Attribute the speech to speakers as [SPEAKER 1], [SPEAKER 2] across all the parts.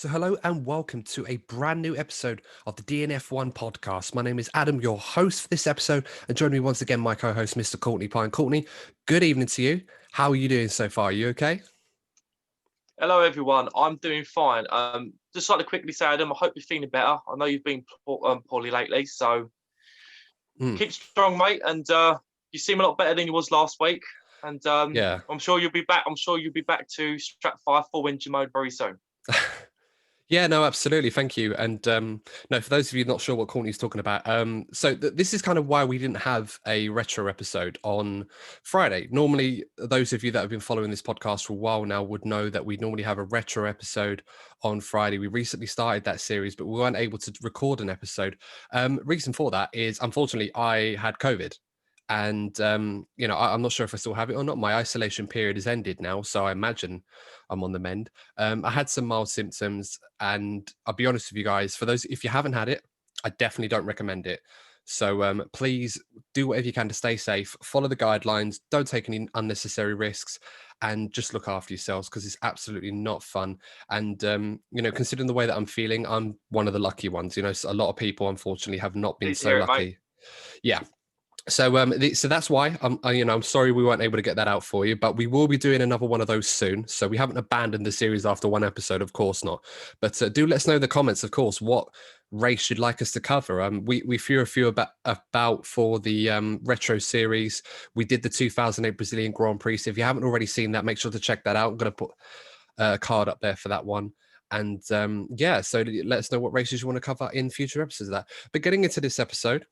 [SPEAKER 1] So hello and welcome to a brand new episode of the DNF1 Podcast. My name is Adam, your host for this episode, and joining me once again, my co-host, Mr. Courtney I. Courtney, good evening to you. How are you doing so far? Are you okay?
[SPEAKER 2] Hello, everyone. I'm doing fine. Just like to quickly say, Adam, I hope you're feeling better. I know you've been poorly lately, so
[SPEAKER 1] Mm,
[SPEAKER 2] keep strong, mate. And you seem a lot better than you was last week. And
[SPEAKER 1] yeah.
[SPEAKER 2] I'm sure you'll be back. I'm sure you'll be back to strap 5 full engine mode very soon.
[SPEAKER 1] Yeah, no, absolutely. Thank you. And no, for those of you not sure what Courtney's talking about, this is kind of why we didn't have a retro episode on Friday. Normally, those of you that have been following this podcast for a while now would know that we normally have a retro episode on Friday. We recently started that series, but we weren't able to record an episode. Reason for that is, unfortunately, I had COVID. And I'm not sure if I still have it or not. My isolation period has ended now, so I imagine I'm on the mend. I had some mild symptoms, and I'll be honest with you guys, for those, if you haven't had it, I definitely don't recommend it. So please do whatever you can to stay safe, follow the guidelines, don't take any unnecessary risks, and just look after yourselves because it's absolutely not fun. And, considering the way that I'm feeling, I'm one of the lucky ones. A lot of people, unfortunately, have not been
[SPEAKER 2] Please
[SPEAKER 1] so
[SPEAKER 2] hear it, mate.
[SPEAKER 1] lucky. Yeah. So that's why I'm sorry we weren't able to get that out for you, but we will be doing another one of those soon. So we haven't abandoned the series after one episode, of course not. But do let us know in the comments, of course, what race you'd like us to cover. We threw a few about for the retro series. We did the 2008 Brazilian Grand Prix. So if you haven't already seen that, make sure to check that out. I'm going to put a card up there for that one. And so let us know what races you want to cover in future episodes of that. But getting into this episode,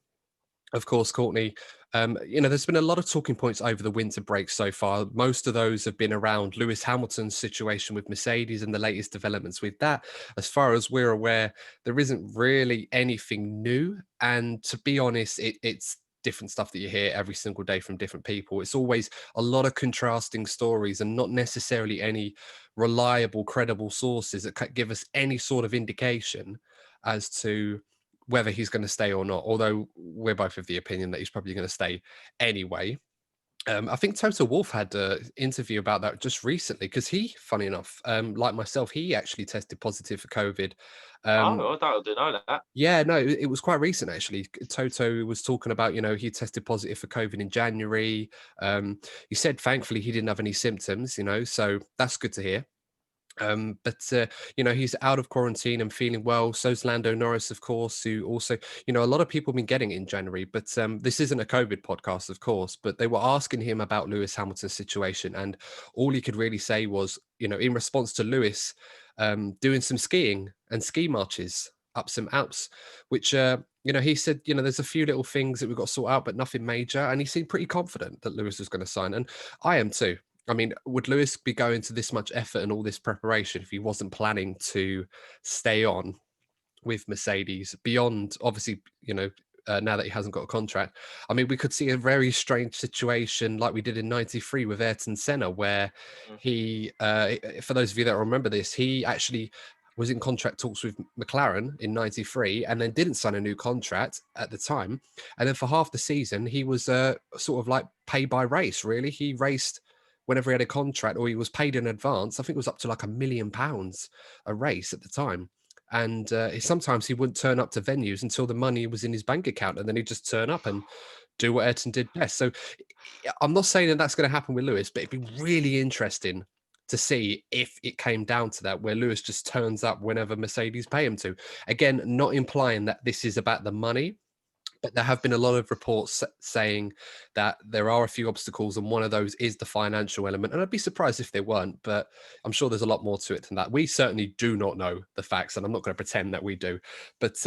[SPEAKER 1] of course, Courtney, there's been a lot of talking points over the winter break so far. Most of those have been around Lewis Hamilton's situation with Mercedes and the latest developments with that. As far as we're aware, there isn't really anything new. And to be honest, it's different stuff that you hear every single day from different people. It's always a lot of contrasting stories and not necessarily any reliable, credible sources that give us any sort of indication as to whether he's going to stay or not, although we're both of the opinion that he's probably going to stay anyway. I think Total Wolf had an interview about that just recently because he, funny enough, like myself, he actually tested positive for COVID. Um,
[SPEAKER 2] I didn't know that.
[SPEAKER 1] yeah, no, it was quite recent actually. Toto was talking about, he tested positive for COVID in January. He said thankfully he didn't have any symptoms, so that's good to hear. But he's out of quarantine and feeling well. So's Lando Norris, of course, who also, a lot of people have been getting it in January. But this isn't a COVID podcast, of course. But they were asking him about Lewis Hamilton's situation, and all he could really say was, in response to Lewis doing some skiing and ski marches up some Alps, which he said, there's a few little things that we've got to sort out, but nothing major. And he seemed pretty confident that Lewis was going to sign, and I am too. I mean, would Lewis be going to this much effort and all this preparation if he wasn't planning to stay on with Mercedes beyond, obviously, now that he hasn't got a contract? I mean, we could see a very strange situation like we did in '93 with Ayrton Senna, where
[SPEAKER 2] Mm.
[SPEAKER 1] he, for those of you that remember this, he actually was in contract talks with McLaren in '93 and then didn't sign a new contract at the time. And then for half the season, he was sort of like pay by race, really. He raced whenever he had a contract or he was paid in advance. I think it was up to like £1 million a race at the time. And sometimes he wouldn't turn up to venues until the money was in his bank account, and then he'd just turn up and do what Ayrton did best. So I'm not saying that that's going to happen with Lewis, but it'd be really interesting to see if it came down to that, where Lewis just turns up whenever Mercedes pay him to. Again, not implying that this is about the money, but there have been a lot of reports saying that there are a few obstacles, and one of those is the financial element. And I'd be surprised if they weren't, but I'm sure there's a lot more to it than that. We certainly do not know the facts, and I'm not going to pretend that we do. But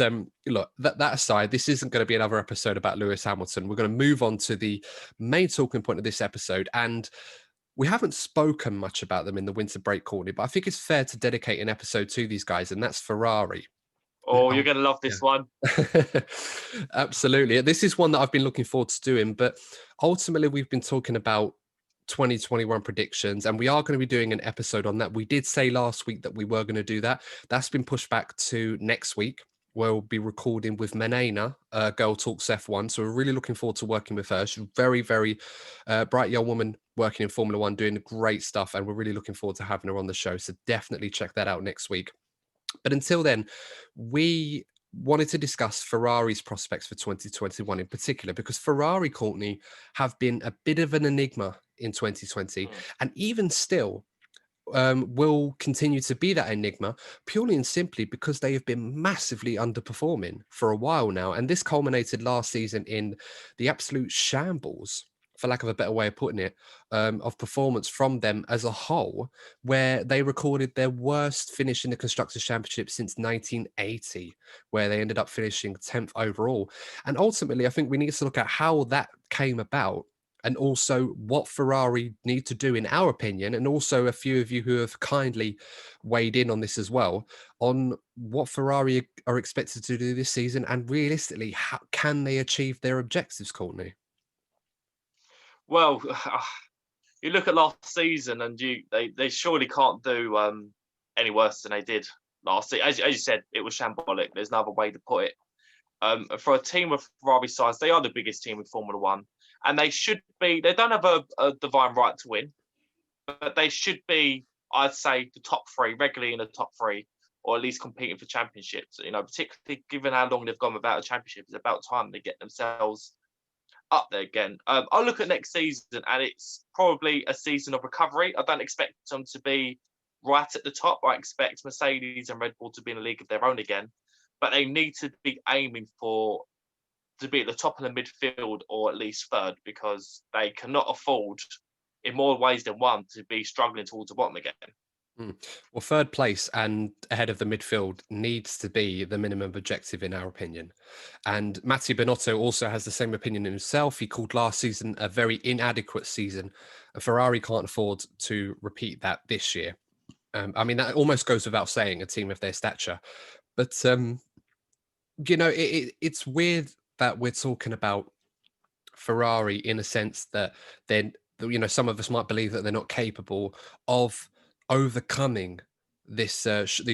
[SPEAKER 1] look, that aside, this isn't going to be another episode about Lewis Hamilton. We're going to move on to the main talking point of this episode, and we haven't spoken much about them in the winter break, Courtney, but I think it's fair to dedicate an episode to these guys, and that's Ferrari.
[SPEAKER 2] Oh, you're
[SPEAKER 1] Now,
[SPEAKER 2] going to love
[SPEAKER 1] yeah.
[SPEAKER 2] this one.
[SPEAKER 1] Absolutely. This is one that I've been looking forward to doing, but ultimately we've been talking about 2021 predictions, and we are going to be doing an episode on that. We did say last week that we were going to do that. That's been pushed back to next week, where we'll be recording with Menena, Girl Talks F1. So we're really looking forward to working with her. She's a very, very bright young woman working in Formula One, doing great stuff, and we're really looking forward to having her on the show. So definitely check that out next week. But until then, we wanted to discuss Ferrari's prospects for 2021 in particular, because Ferrari, Courtney, have been a bit of an enigma in 2020.
[SPEAKER 2] Mm.
[SPEAKER 1] And even still, will continue to be that enigma purely and simply because they have been massively underperforming for a while now. And this culminated last season in the absolute shambles, for lack of a better way of putting it, of performance from them as a whole, where they recorded their worst finish in the Constructors' Championship since 1980, where they ended up finishing 10th overall. And ultimately, I think we need to look at how that came about, and also what Ferrari need to do, in our opinion, and also a few of you who have kindly weighed in on this as well, on what Ferrari are expected to do this season, and realistically, how can they achieve their objectives, Courtney?
[SPEAKER 2] Well, you look at last season, and they surely can't do any worse than they did last season. As you said, it was shambolic. There's no other way to put it. For a team of Ferrari size, they are the biggest team in Formula One, and they should be. They don't have a divine right to win, but they should be, I'd say, the top three, regularly in the top three, or at least competing for championships. Particularly given how long they've gone without a championship, it's about time they get themselves up there again. I'll look at next season, and it's probably a season of recovery. I don't expect them to be right at the top. I expect Mercedes and Red Bull to be in a league of their own again, but they need to be aiming to be at the top of the midfield, or at least third, because they cannot afford, in more ways than one, to be struggling towards the bottom again.
[SPEAKER 1] Well, third place and ahead of the midfield needs to be the minimum objective, in our opinion. And Mattia Binotto also has the same opinion in himself. He called last season a very inadequate season, and Ferrari can't afford to repeat that this year. I mean, that almost goes without saying, a team of their stature. But, it's weird that we're talking about Ferrari in a sense that then, some of us might believe that they're not capable of overcoming these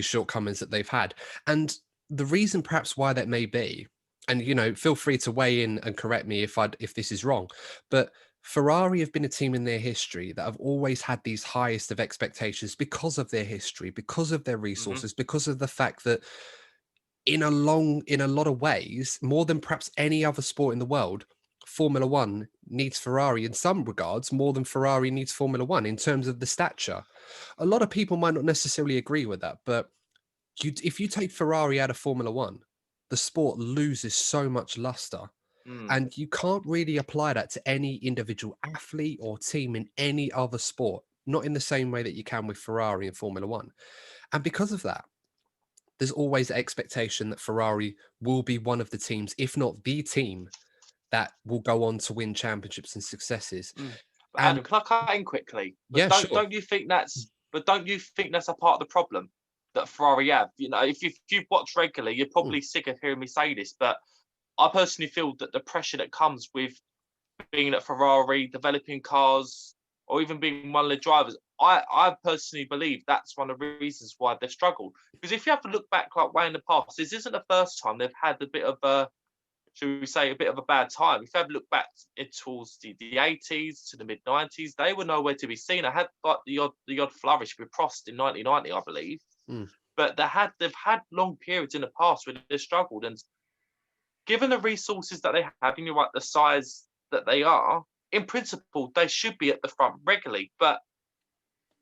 [SPEAKER 1] shortcomings that they've had. And the reason perhaps why that may be, and feel free to weigh in and correct me if this is wrong, but Ferrari have been a team in their history that have always had these highest of expectations because of their history, because of their
[SPEAKER 2] Mm-hmm.
[SPEAKER 1] resources, because of the fact that in a lot of ways, more than perhaps any other sport in the world, Formula One needs Ferrari in some regards more than Ferrari needs Formula One in terms of the stature. A lot of people might not necessarily agree with that, but if you take Ferrari out of Formula One, the sport loses so much luster.
[SPEAKER 2] Mm.
[SPEAKER 1] And you can't really apply that to any individual athlete or team in any other sport, not in the same way that you can with Ferrari and Formula One. And because of that, there's always the expectation that Ferrari will be one of the teams, if not the team, that will go on to win championships and successes.
[SPEAKER 2] Mm. But
[SPEAKER 1] And
[SPEAKER 2] Adam, can I cut in quickly? But
[SPEAKER 1] yeah, sure.
[SPEAKER 2] don't you think that's a part of the problem that Ferrari have? If you've watched regularly, you're probably sick of hearing me say this, but I personally feel that the pressure that comes with being at Ferrari, developing cars, or even being one of the drivers, I personally believe that's one of the reasons why they've struggled. Because if you have to look back like way in the past, this isn't the first time they've had a bit of a, should we say, a bit of a bad time. If you have to look back towards the 80s to the mid 90s, they were nowhere to be seen. I had like the odd flourish with Prost in 1990, I believe.
[SPEAKER 1] Mm.
[SPEAKER 2] But they've had long periods in the past where they've struggled, and given the resources that they have, and you're right, the size that they are, in principle, they should be at the front regularly. But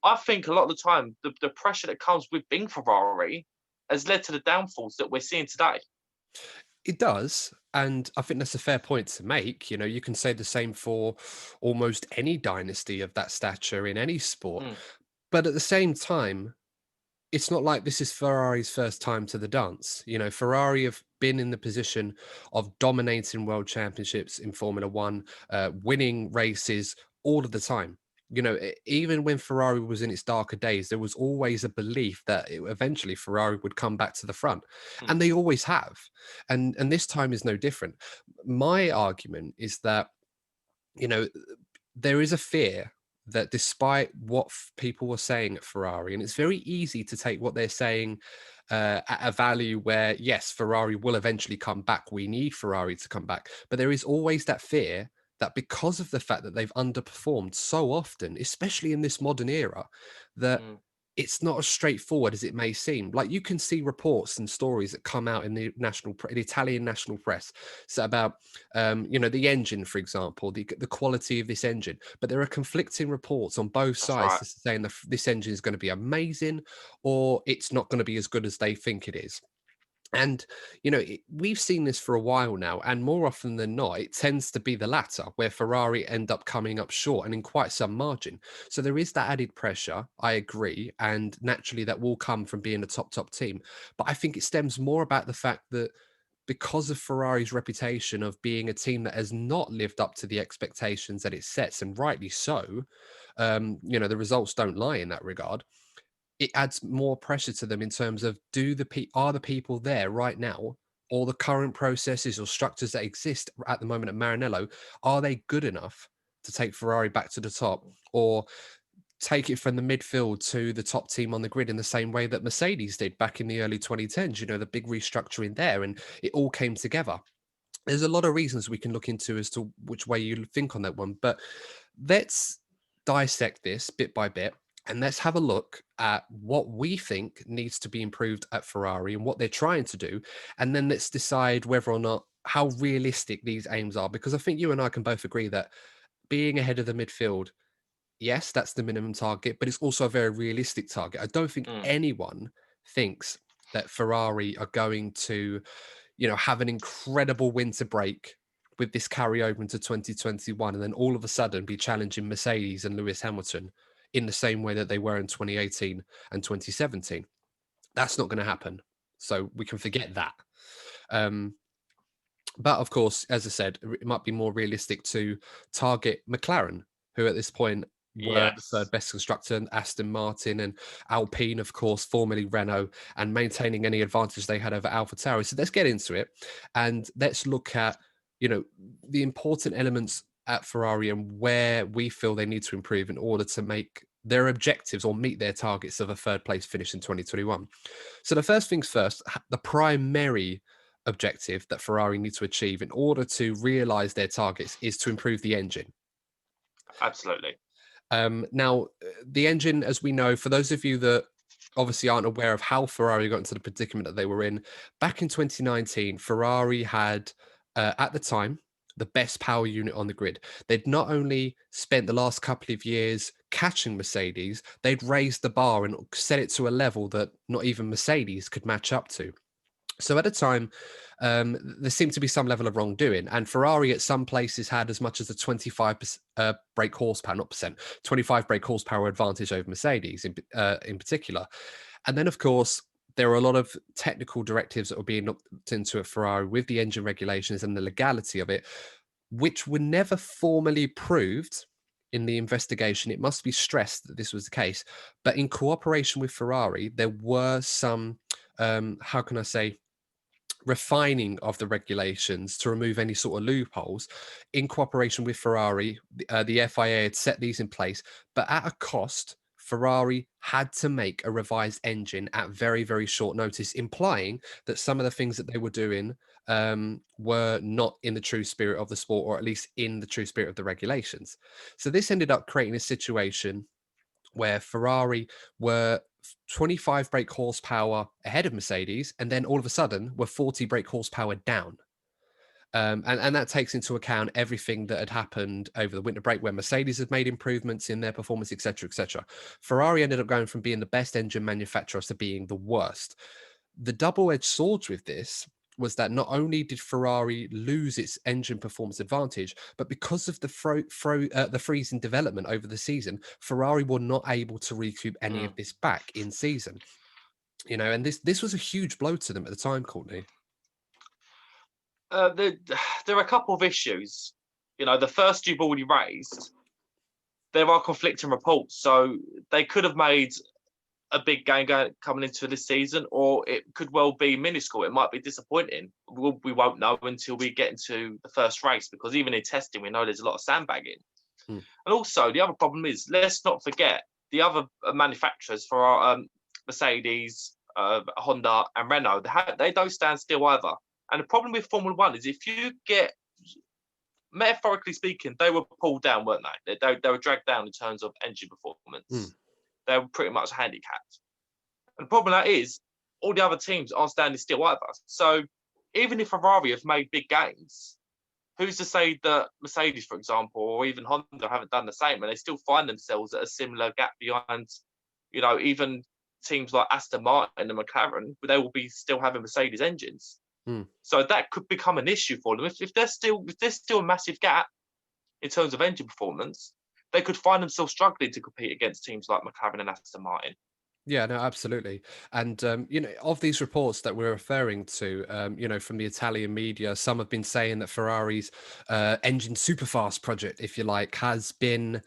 [SPEAKER 2] I think a lot of the time, the pressure that comes with being Ferrari has led to the downfalls that we're seeing today.
[SPEAKER 1] It does. And I think that's a fair point to make. You can say the same for almost any dynasty of that stature in any sport.
[SPEAKER 2] Mm.
[SPEAKER 1] But at the same time, it's not like this is Ferrari's first time to the dance. Ferrari have been in the position of dominating world championships in Formula One, winning races all of the time. Even when Ferrari was in its darker days, there was always a belief that eventually Ferrari would come back to the front,
[SPEAKER 2] Mm.
[SPEAKER 1] and they always have. And this time is no different. My argument is that there is a fear that despite what people were saying at Ferrari, and it's very easy to take what they're saying at a value where, yes, Ferrari will eventually come back. We need Ferrari to come back. But there is always that fear that because of the fact that they've underperformed so often, especially in this modern era, that
[SPEAKER 2] Mm.
[SPEAKER 1] it's not as straightforward as it may seem. Like, you can see reports and stories that come out in the the Italian national press, so about the engine, for example, the quality of this engine. But there are conflicting reports on both
[SPEAKER 2] That's
[SPEAKER 1] sides
[SPEAKER 2] right.
[SPEAKER 1] saying this engine is going to be amazing, or it's not going to be as good as they think it is. And, we've seen this for a while now, and more often than not, it tends to be the latter, where Ferrari end up coming up short and in quite some margin. So there is that added pressure, I agree, and naturally that will come from being a top team. But I think it stems more about the fact that because of Ferrari's reputation of being a team that has not lived up to the expectations that it sets, and rightly so, the results don't lie in that regard. It adds more pressure to them in terms of are the people there right now, or the current processes or structures that exist at the moment at Maranello, are they good enough to take Ferrari back to the top, or take it from the midfield to the top team on the grid in the same way that Mercedes did back in the early 2010s, the big restructuring there, and it all came together. There's a lot of reasons we can look into as to which way you think on that one, but let's dissect this bit by bit, and let's have a look at what we think needs to be improved at Ferrari and what they're trying to do. And then let's decide whether or not how realistic these aims are, because I think you and I can both agree that being ahead of the midfield, yes, that's the minimum target, but it's also a very realistic target. I don't think anyone thinks that Ferrari are going to, have an incredible winter break with this carryover into 2021, and then all of a sudden be challenging Mercedes and Lewis Hamilton in the same way that they were in 2018 and 2017. That's not going to happen. So we can forget that. But of course, as I said, it might be more realistic to target McLaren, who at this point were the third best constructor, and Aston Martin and Alpine, of course, formerly Renault, and maintaining any advantage they had over AlphaTauri. So let's get into it, and let's look at, the important elements at Ferrari and where we feel they need to improve in order to make their objectives or meet their targets of a third place finish in 2021. So the first things first, the primary objective that Ferrari need to achieve in order to realize their targets is to improve the engine.
[SPEAKER 2] Absolutely.
[SPEAKER 1] Now, the engine, as we know, for those of you that obviously aren't aware of how Ferrari got into the predicament that they were in, back in 2019, Ferrari had, at the time, the best power unit on the grid. They'd not only spent the last couple of years catching Mercedes, they'd raised the bar and set it to a level that not even Mercedes could match up to. So at the time, there seemed to be some level of wrongdoing, and Ferrari at some places had as much as a 25 brake horsepower, not percent, 25 brake horsepower advantage over Mercedes in particular. And then, of course, there were a lot of technical directives that were being looked into at Ferrari with the engine regulations and the legality of it, which were never formally proved in the investigation. It must be stressed that this was the case. But in cooperation with Ferrari, there were some, how can I say, refining of the regulations to remove any sort of loopholes. In cooperation with Ferrari, the FIA had set these in place, but at a cost. Ferrari had to make a revised engine at very, very short notice, implying that some of the things that they were doing were not in the true spirit of the sport, or at least in the true spirit of the regulations. So this ended up creating a situation where Ferrari were 25 brake horsepower ahead of Mercedes, and then all of a sudden were 40 brake horsepower down. And that takes into account everything that had happened over the winter break, where Mercedes had made improvements in their performance, etc., etc. Ferrari ended up going from being the best engine manufacturer to being the worst. The double-edged swords with this was that not only did Ferrari lose its engine performance advantage, but because of the freeze in development over the season, Ferrari were not able to recoup any of this back in season. And this was a huge blow to them at the time, Courtney.
[SPEAKER 2] There are a couple of issues. The first you've already raised. There are conflicting reports, so they could have made a big game coming into this season, or it could well be minuscule. It might be disappointing. We won't know until we get into the first race, because even in testing, we know there's a lot of sandbagging. And also, the other problem is, let's not forget the other manufacturers for our Mercedes, Honda, and Renault. They don't stand still either. And the problem with Formula One is, if you get, metaphorically speaking, they were pulled down, weren't they? They were dragged down in terms of engine performance. they're pretty much handicapped. And the problem with that is all the other teams aren't standing still either. So even if Ferrari have made big gains, who's to say that Mercedes, for example, or even Honda haven't done the same, and they still find themselves at a similar gap behind, even teams like Aston Martin and McLaren, they will be still having Mercedes engines. So that could become an issue for them. If there's still a massive gap in terms of engine performance, they could find themselves struggling to compete against teams like McLaren and Aston Martin.
[SPEAKER 1] Yeah, no, absolutely. And, of these reports that we're referring to, from the Italian media, some have been saying that Ferrari's engine superfast project, if you like, has been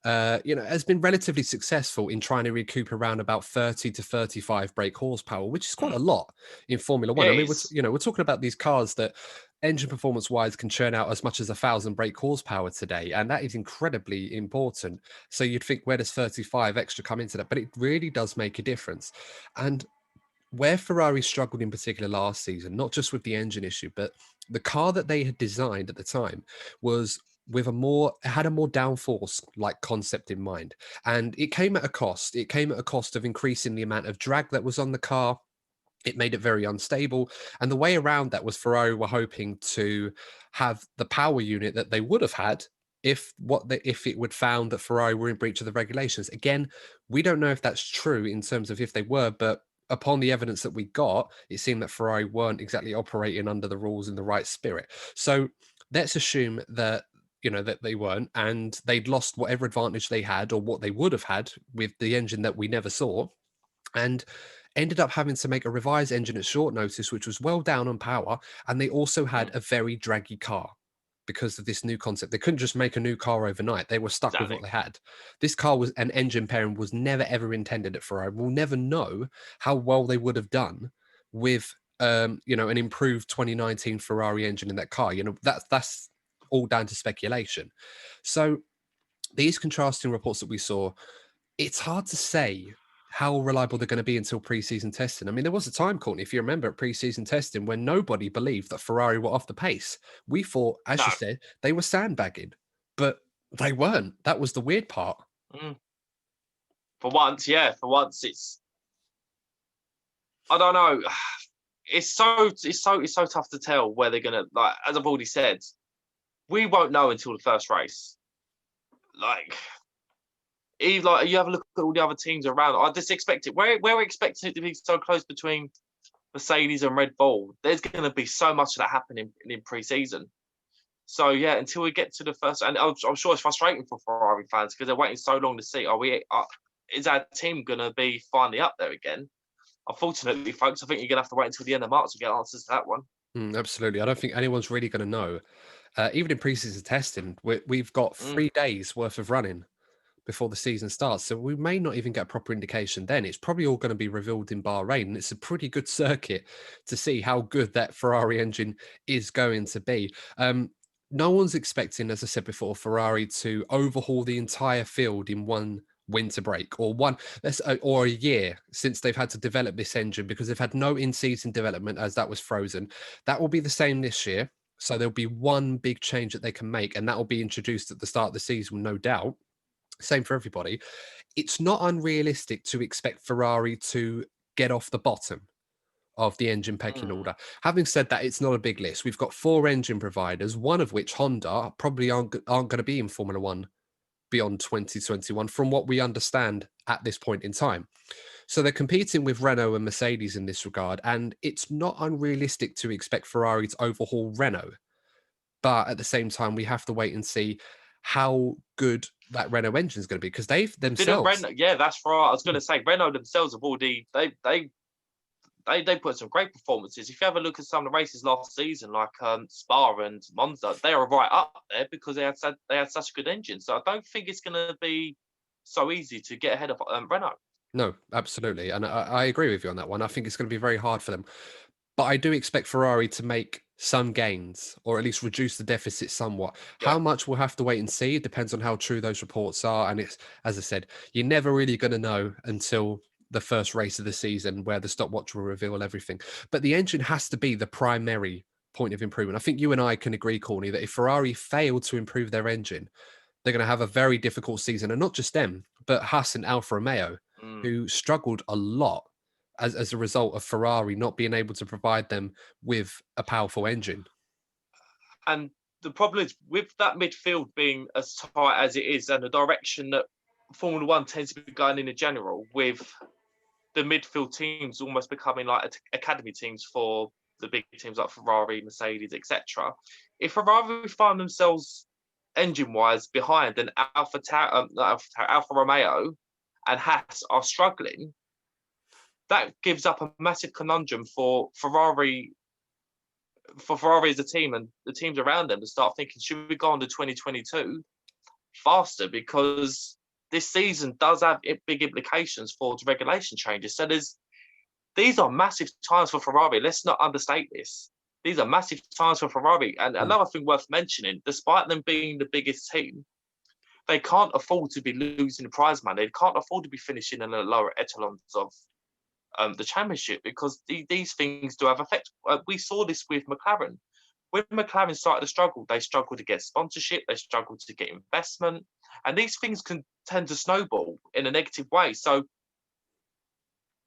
[SPEAKER 1] relatively successful in trying to recoup around about 30 to 35 brake horsepower, which is quite a lot in Formula One.
[SPEAKER 2] Yeah,
[SPEAKER 1] I mean, we're talking about these cars that engine performance wise can churn out as much as 1,000 brake horsepower today, and that is incredibly important. So you'd think, where does 35 extra come into that? But it really does make a difference. And where Ferrari struggled in particular last season, not just with the engine issue, but the car that they had designed at the time was with had a more downforce like concept in mind, and it came at a cost. It came at a cost of increasing the amount of drag that was on the car. It made it very unstable. And the way around that was Ferrari were hoping to have the power unit that they would have had if it would found that Ferrari were in breach of the regulations. Again, we don't know if that's true in terms of if they were, but upon the evidence that we got, it seemed that Ferrari weren't exactly operating under the rules in the right spirit. So let's assume that that they weren't, and they'd lost whatever advantage they had or what they would have had with the engine that we never saw, and ended up having to make a revised engine at short notice, which was well down on power. And they also had a very draggy car because of this new concept. They couldn't just make a new car overnight. They were stuck with what they had. This car was an engine pairing was never, ever intended at Ferrari. We'll never know how well they would have done with, an improved 2019 Ferrari engine in that car. That's all down to speculation. So these contrasting reports that we saw, it's hard to say how reliable they're going to be until pre-season testing. I mean, there was a time, Courtney, if you remember, at pre-season testing when nobody believed that Ferrari were off the pace. We thought, as you said, they were sandbagging, but they weren't. That was the weird part.
[SPEAKER 2] For once, it's, I don't know. It's so tough to tell where they're gonna, like, as I've already said, we won't know until the first race. You have a look at all the other teams around. I just expect it. We're expecting it to be so close between Mercedes and Red Bull. There's going to be so much of that happening in pre-season. So yeah, until we get to the first, and I'm sure it's frustrating for Ferrari fans because they're waiting so long to see, is our team going to be finally up there again? Unfortunately, folks, I think you're going to have to wait until the end of March to get answers to that one.
[SPEAKER 1] Absolutely. I don't think anyone's really going to know. Even in pre-season testing, we've got 3 days worth of running before the season starts. So we may not even get a proper indication then. It's probably all going to be revealed in Bahrain. And it's a pretty good circuit to see how good that Ferrari engine is going to be. No one's expecting, as I said before, Ferrari to overhaul the entire field in one winter break or a year since they've had to develop this engine, because they've had no in-season development as that was frozen. That will be the same this year. So there'll be one big change that they can make, and that will be introduced at the start of the season, no doubt. Same for everybody. It's not unrealistic to expect Ferrari to get off the bottom of the engine pecking order. Having said that, it's not a big list. We've got 4 engine providers, one of which, Honda, probably aren't going to be in Formula One beyond 2021, from what we understand at this point in time. So they're competing with Renault and Mercedes in this regard, and it's not unrealistic to expect Ferrari to overhaul Renault. But at the same time, we have to wait and see how good that Renault engine is going to be, because they've themselves.
[SPEAKER 2] Yeah, that's right. I was going to say Renault themselves have already they put some great performances. If you have a look at some of the races last season, like Spa and Monza, they are right up there because they had such a good engine. So I don't think it's going to be so easy to get ahead of Renault.
[SPEAKER 1] No, absolutely, and I agree with you on that one. I think it's going to be very hard for them, but I do expect Ferrari to make some gains, or at least reduce the deficit somewhat. Yeah. How much we'll have to wait and see. It depends on how true those reports are, and it's, as I said, you're never really going to know until the first race of the season, where the stopwatch will reveal everything. But the engine has to be the primary point of improvement. I think you and I can agree, Courtney, that if Ferrari fail to improve their engine, they're going to have a very difficult season. And not just them, but Haas and Alfa Romeo. who struggled a lot as a result of Ferrari not being able to provide them with a powerful engine.
[SPEAKER 2] And the problem is with that midfield being as tight as it is, and the direction that Formula One tends to be going in general, with the midfield teams almost becoming like academy teams for the big teams like Ferrari, Mercedes, etc. If Ferrari find themselves engine-wise behind, and Alfa Romeo and Haas are struggling, that gives up a massive conundrum for Ferrari as a team and the teams around them to start thinking, should we go on to 2022 faster? Because this season does have big implications for the regulation changes. So these are massive times for Ferrari. Let's not understate this. These are massive times for Ferrari. And another thing worth mentioning, despite them being the biggest team, they can't afford to be losing the prize money. They can't afford to be finishing in the lower echelons of the championship, because these things do have effect. We saw this with McLaren. When McLaren started to struggle, they struggled to get sponsorship, they struggled to get investment, and these things can tend to snowball in a negative way. So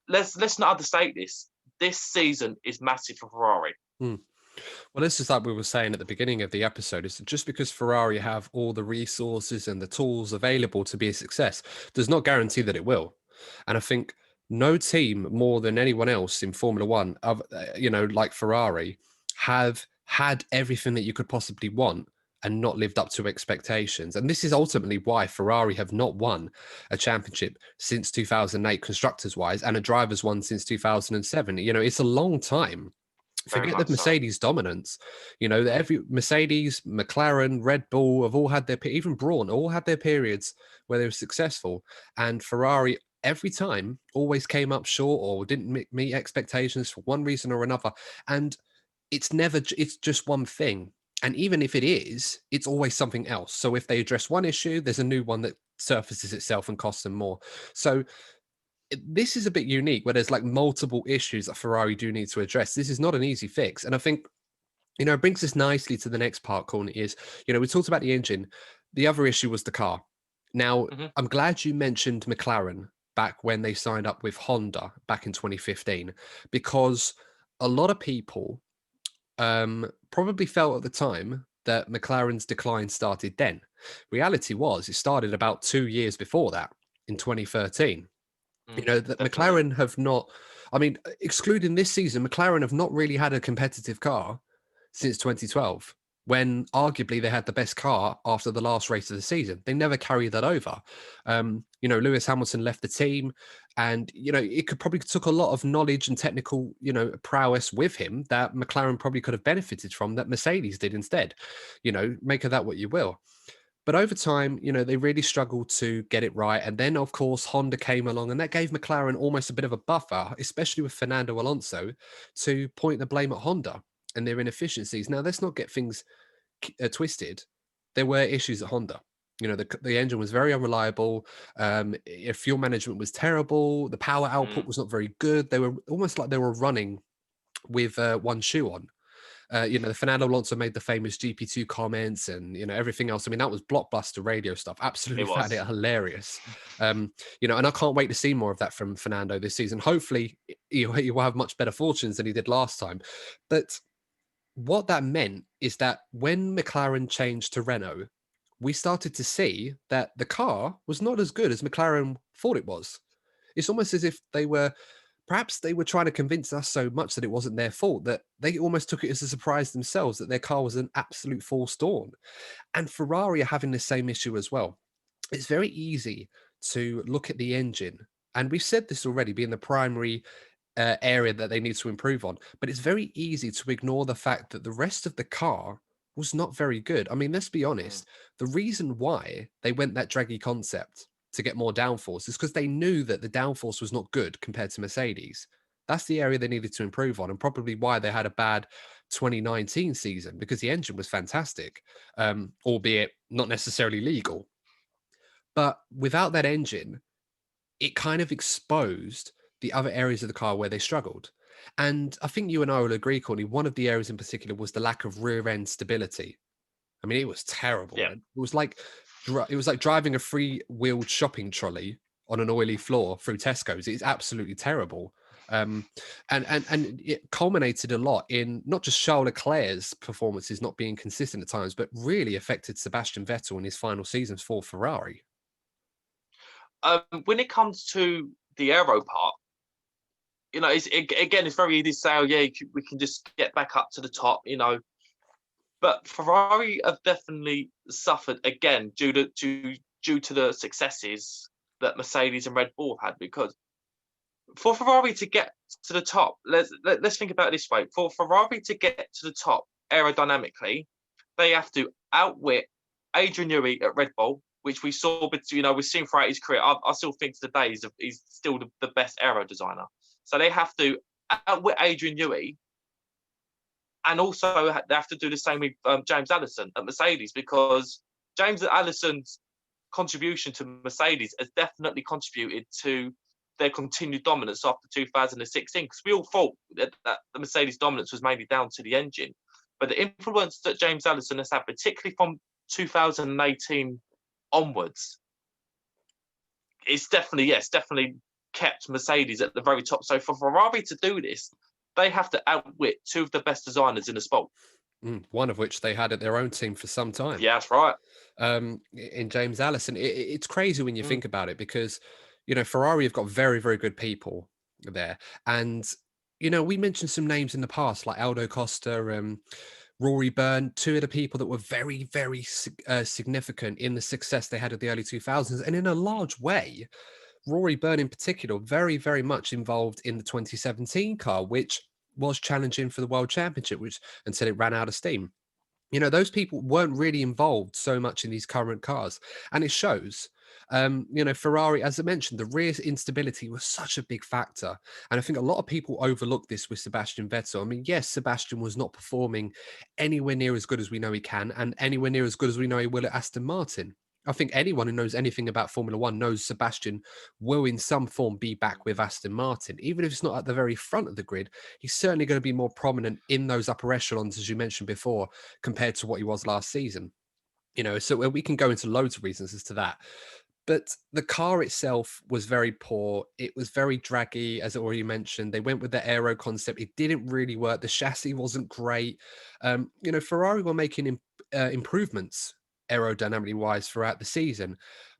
[SPEAKER 2] let's not understate this. This season is massive for Ferrari.
[SPEAKER 1] Well, this is like we were saying at the beginning of the episode, is that just because Ferrari have all the resources and the tools available to be a success does not guarantee that it will. And I think no team more than anyone else in Formula One, like Ferrari, have had everything that you could possibly want and not lived up to expectations. And this is ultimately why Ferrari have not won a championship since 2008 constructors wise, and a driver's won since 2007. It's a long time. Forget the Mercedes dominance. Every Mercedes, McLaren, Red Bull have all had even Braun all had their periods where they were successful, and Ferrari every time always came up short or didn't meet expectations for one reason or another. And it's just one thing. And even if it is, it's always something else. So if they address one issue, there's a new one that surfaces itself and costs them more. So this is a bit unique, where there's like multiple issues that Ferrari do need to address. This is not an easy fix. And I think, it brings us nicely to the next part, Courtney, is, we talked about the engine. The other issue was the car. Now, I'm glad you mentioned McLaren back when they signed up with Honda back in 2015, because a lot of people probably felt at the time that McLaren's decline started then. Reality was, it started about 2 years before that, in 2013. That McLaren have not, excluding this season, McLaren have not really had a competitive car since 2012, when arguably they had the best car after the last race of the season. They never carried that over. Lewis Hamilton left the team, and, it probably took a lot of knowledge and technical, prowess with him that McLaren probably could have benefited from that Mercedes did instead. Make of that what you will. But over time, they really struggled to get it right. And then, of course, Honda came along, and that gave McLaren almost a bit of a buffer, especially with Fernando Alonso, to point the blame at Honda and their inefficiencies. Now, let's not get things twisted. There were issues at Honda. The engine was very unreliable. Fuel management was terrible. The power output was not very good. They were almost like they were running with one shoe on. The Fernando Alonso made the famous GP2 comments and, everything else. That was blockbuster radio stuff. Absolutely found it hilarious. And I can't wait to see more of that from Fernando this season. Hopefully he will have much better fortunes than he did last time. But what that meant is that when McLaren changed to Renault, we started to see that the car was not as good as McLaren thought it was. It's almost as if perhaps they were trying to convince us so much that it wasn't their fault, that they almost took it as a surprise themselves that their car was an absolute false dawn. And Ferrari are having the same issue as well. It's very easy to look at the engine, and we've said this already, being the primary area that they need to improve on, but it's very easy to ignore the fact that the rest of the car was not very good. Let's be honest. The reason why they went that draggy concept to get more downforce is because they knew that the downforce was not good compared to Mercedes. That's the area they needed to improve on, and probably why they had a bad 2019 season, because the engine was fantastic, albeit not necessarily legal. But without that engine, it kind of exposed the other areas of the car where they struggled. And I think you and I will agree, Courtney, one of the areas in particular was the lack of rear end stability. It was terrible.
[SPEAKER 2] Yeah.
[SPEAKER 1] It was like driving a 3-wheeled shopping trolley on an oily floor through Tesco's. It's absolutely terrible. And it culminated a lot in not just Charles Leclerc's performances not being consistent at times, but really affected Sebastian Vettel in his final seasons for Ferrari.
[SPEAKER 2] When it comes to the aero part, it's very easy to say, oh yeah, we can just get back up to the top, But Ferrari have definitely suffered again due to the successes that Mercedes and Red Bull have had. Because for Ferrari to get to the top, let's think about it this way: for Ferrari to get to the top aerodynamically, they have to outwit Adrian Newey at Red Bull, which we saw, but we've seen throughout his career. I still think today he's still the best aero designer. So they have to outwit Adrian Newey. And also, they have to do the same with James Allison at Mercedes, because James Allison's contribution to Mercedes has definitely contributed to their continued dominance after 2016. Because we all thought that the Mercedes dominance was mainly down to the engine. But the influence that James Allison has had, particularly from 2018 onwards, it's definitely kept Mercedes at the very top. So for Ferrari to do this, they have to outwit two of the best designers in the sport.
[SPEAKER 1] One of which they had at their own team for some time.
[SPEAKER 2] Yeah, that's right.
[SPEAKER 1] In James Allison. It's crazy when you think about it, because, Ferrari have got very, very good people there. And, we mentioned some names in the past, like Aldo Costa, Rory Byrne, two of the people that were very, very significant in the success they had at the early 2000s. And in a large way, Rory Byrne in particular, very, very much involved in the 2017 car, which was challenging for the World Championship, which until it ran out of steam. Those people weren't really involved so much in these current cars, and it shows. Ferrari, as I mentioned, the rear instability was such a big factor. And I think a lot of people overlook this with Sebastian Vettel. I mean, yes, Sebastian was not performing anywhere near as good as we know he can, and anywhere near as good as we know he will at Aston Martin. I think anyone who knows anything about Formula One knows Sebastian will in some form be back with Aston Martin. Even if it's not at the very front of the grid, he's certainly going to be more prominent in those upper echelons, as you mentioned before, compared to what he was last season. So we can go into loads of reasons as to that. But the car itself was very poor. It was very draggy, as I already mentioned. They went with the aero concept. It didn't really work. The chassis wasn't great. Ferrari were making improvements aerodynamically wise throughout the season,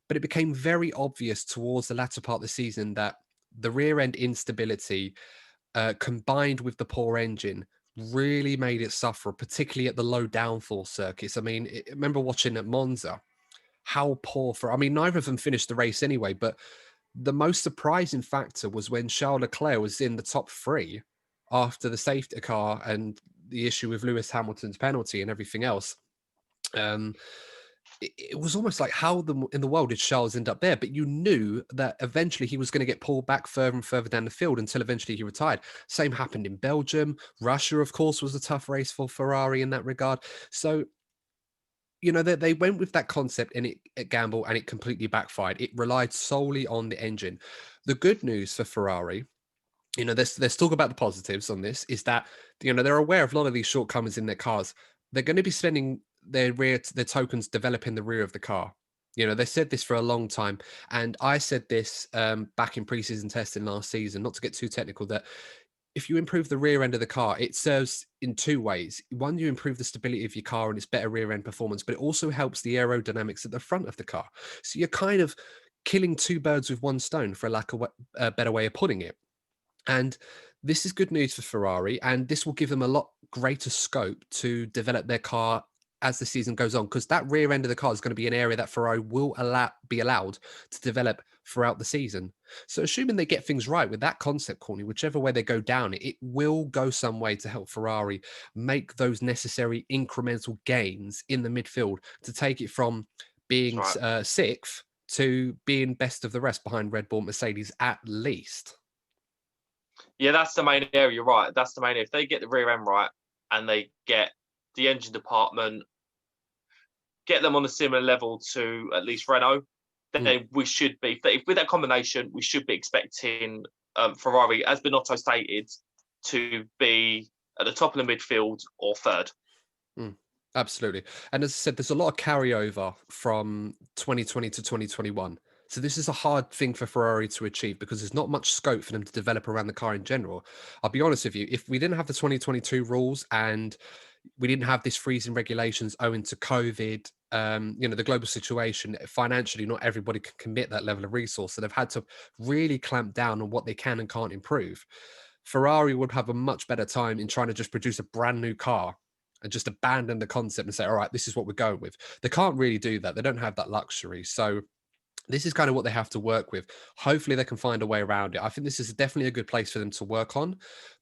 [SPEAKER 1] but it became very obvious towards the latter part of the season that the rear end instability, combined with the poor engine, really made it suffer, particularly at the low downforce circuits. I mean, I remember watching at Monza how poor neither of them finished the race anyway, but the most surprising factor was when Charles Leclerc was in the top three after the safety car and the issue with Lewis Hamilton's penalty and everything else. It was almost like, how in the world did Charles end up there? But you knew that eventually he was going to get pulled back further and further down the field until eventually he retired. Same happened in Belgium. Russia, of course, was a tough race for Ferrari in that regard. So, they went with that concept and it gamble, and it completely backfired. It relied solely on the engine. The good news for Ferrari, let's talk about the positives on this, is that, they're aware of a lot of these shortcomings in their cars. They're going to be spending their tokens developing the rear of the car. They said this for a long time. And I said this back in preseason testing last season, not to get too technical, that if you improve the rear end of the car, it serves in two ways. One, you improve the stability of your car and its better rear end performance, but it also helps the aerodynamics at the front of the car. So you're kind of killing two birds with one stone, for lack of a better way of putting it. And this is good news for Ferrari, and this will give them a lot greater scope to develop their car as the season goes on, because that rear end of the car is going to be an area that Ferrari will be allowed to develop throughout the season. So assuming they get things right with that concept, Courtney, whichever way they go down, it will go some way to help Ferrari make those necessary incremental gains in the midfield to take it from being sixth to being best of the rest behind Red Bull, Mercedes at least.
[SPEAKER 2] Yeah, that's the main area. You're right. That's the main area. If they get the rear end right and they get the engine department, get them on a similar level to at least Renault, then we should be, with that combination, we should be expecting Ferrari, as Binotto stated, to be at the top of the midfield or third.
[SPEAKER 1] Absolutely. And as I said, there's a lot of carryover from 2020 to 2021. So this is a hard thing for Ferrari to achieve because there's not much scope for them to develop around the car in general. I'll be honest with you, if we didn't have the 2022 rules and we didn't have this freezing regulations owing to COVID, the global situation, financially, not everybody can commit that level of resource. So they've had to really clamp down on what they can and can't improve. Ferrari would have a much better time in trying to just produce a brand new car and just abandon the concept and say, all right, this is what we're going with. They can't really do that. They don't have that luxury. So this is kind of what they have to work with. Hopefully they can find a way around it. I think this is definitely a good place for them to work on,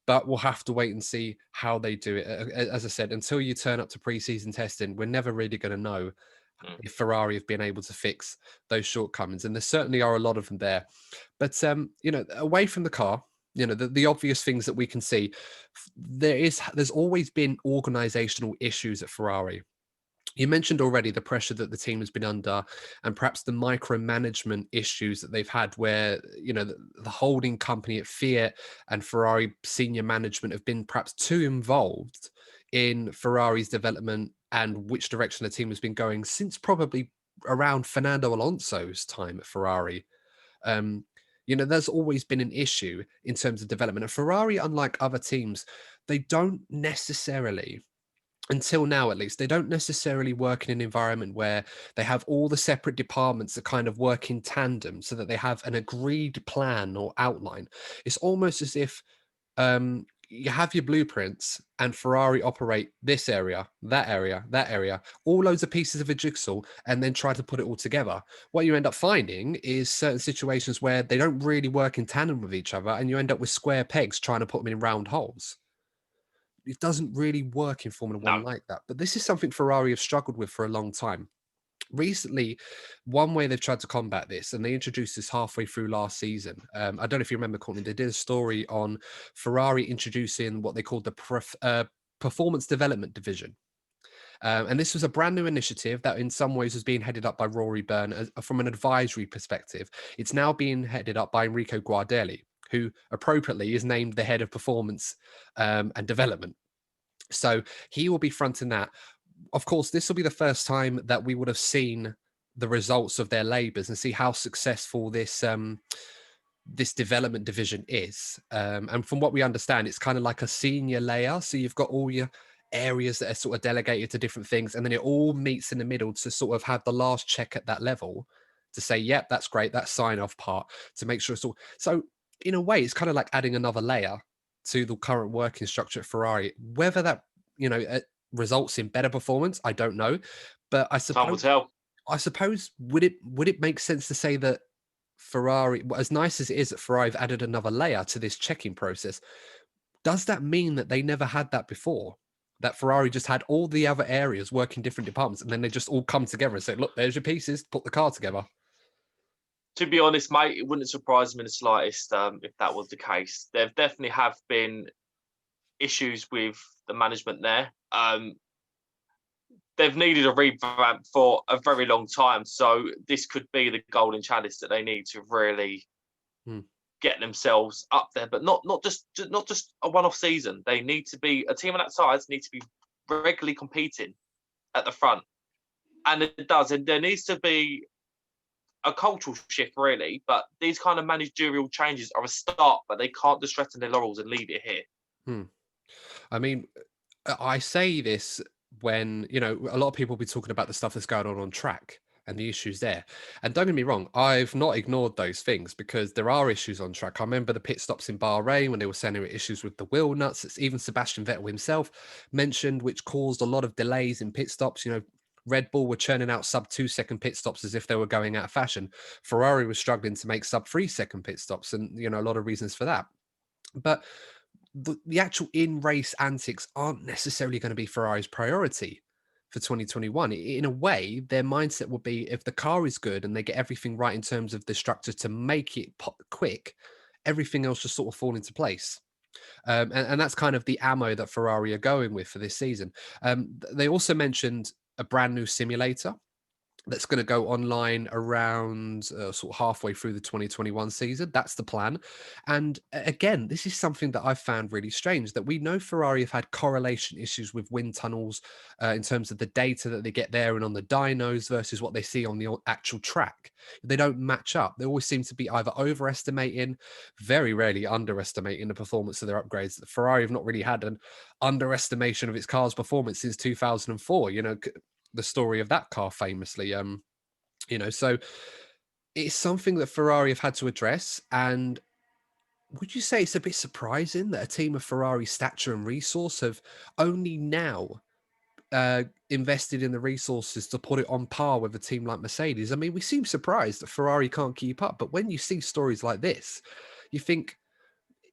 [SPEAKER 1] but we'll have to wait and see how they do it. As I said, until you turn up to preseason testing, we're never really going to know if Ferrari have been able to fix those shortcomings. And there certainly are a lot of them there. But, away from the car, the obvious things that we can see, there's always been organizational issues at Ferrari. You mentioned already the pressure that the team has been under and perhaps the micromanagement issues that they've had where, the holding company at Fiat and Ferrari senior management have been perhaps too involved in Ferrari's development and which direction the team has been going since probably around Fernando Alonso's time at Ferrari. There's always been an issue in terms of development. And Ferrari, unlike other teams, they don't necessarily, until now at least, they don't necessarily work in an environment where they have all the separate departments that kind of work in tandem so that they have an agreed plan or outline. It's almost as if you have your blueprints and Ferrari operate this area, that area, that area, all loads of pieces of a jigsaw, and then try to put it all together. What you end up finding is certain situations where they don't really work in tandem with each other, and you end up with square pegs trying to put them in round holes. It doesn't really work in Formula One
[SPEAKER 2] No.
[SPEAKER 1] like that. But this is something Ferrari have struggled with for a long time. Recently, one way they've tried to combat this, and they introduced this halfway through last season. I don't know if you remember, Courtney, they did a story on Ferrari introducing what they called the performance development division. And this was a brand new initiative that in some ways was being headed up by Rory Byrne from an advisory perspective. It's now being headed up by Enrico Guardelli, who appropriately is named the head of performance and development. So he will be fronting that. Of course, this will be the first time that we would have seen the results of their labors and see how successful this development division is. And from what we understand, it's kind of like a senior layer. So you've got all your areas that are sort of delegated to different things, and then it all meets in the middle to sort of have the last check at that level to say, yep, that's great, that sign off part, to make sure it's all. So in a way, it's kind of like adding another layer to the current working structure at Ferrari. Whether that, results in better performance, I don't know. But
[SPEAKER 2] Time will tell.
[SPEAKER 1] I suppose would it make sense to say that Ferrari, as nice as it is that Ferrari have added another layer to this checking process, does that mean that they never had that before? That Ferrari just had all the other areas working different departments, and then they just all come together and say, look, there's your pieces, put the car together.
[SPEAKER 2] To be honest, mate, it wouldn't surprise me in the slightest if that was the case. There definitely have been issues with the management there. They've needed a revamp for a very long time, so this could be the golden chalice that they need to really get themselves up there. But not just a one-off season. They need to be a team of that size. Need to be regularly competing at the front, and it does. And there needs to be a cultural shift, really. But these kind of managerial changes are a start, but they can't just rest on their laurels and leave it here.
[SPEAKER 1] I mean, I say this when, a lot of people will be talking about the stuff that's going on track and the issues there. And don't get me wrong, I've not ignored those things because there are issues on track. I remember the pit stops in Bahrain when they were saying there were issues with the wheel nuts. It's even Sebastian Vettel himself mentioned, which caused a lot of delays in pit stops. Red Bull were churning out sub 2-second pit stops as if they were going out of fashion. Ferrari was struggling to make sub 3-second pit stops, and a lot of reasons for that. But the actual in-race antics aren't necessarily going to be Ferrari's priority for 2021. In a way, their mindset will be if the car is good and they get everything right in terms of the structure to make it quick, everything else just sort of fall into place. And that's kind of the ammo that Ferrari are going with for this season. They also mentioned a brand new simulator. that's going to go online around sort of halfway through the 2021 season. That's the plan. And again, this is something that I've found really strange, that we know Ferrari have had correlation issues with wind tunnels in terms of the data that they get there and on the dynos versus what they see on the actual track. They don't match up. They always seem to be either overestimating, very rarely underestimating the performance of their upgrades. Ferrari have not really had an underestimation of its car's performance since 2004. The story of that car famously. So it's something that Ferrari have had to address. And would you say it's a bit surprising that a team of Ferrari stature and resource have only now invested in the resources to put it on par with a team like Mercedes? I mean, we seem surprised that Ferrari can't keep up, but when you see stories like this, you think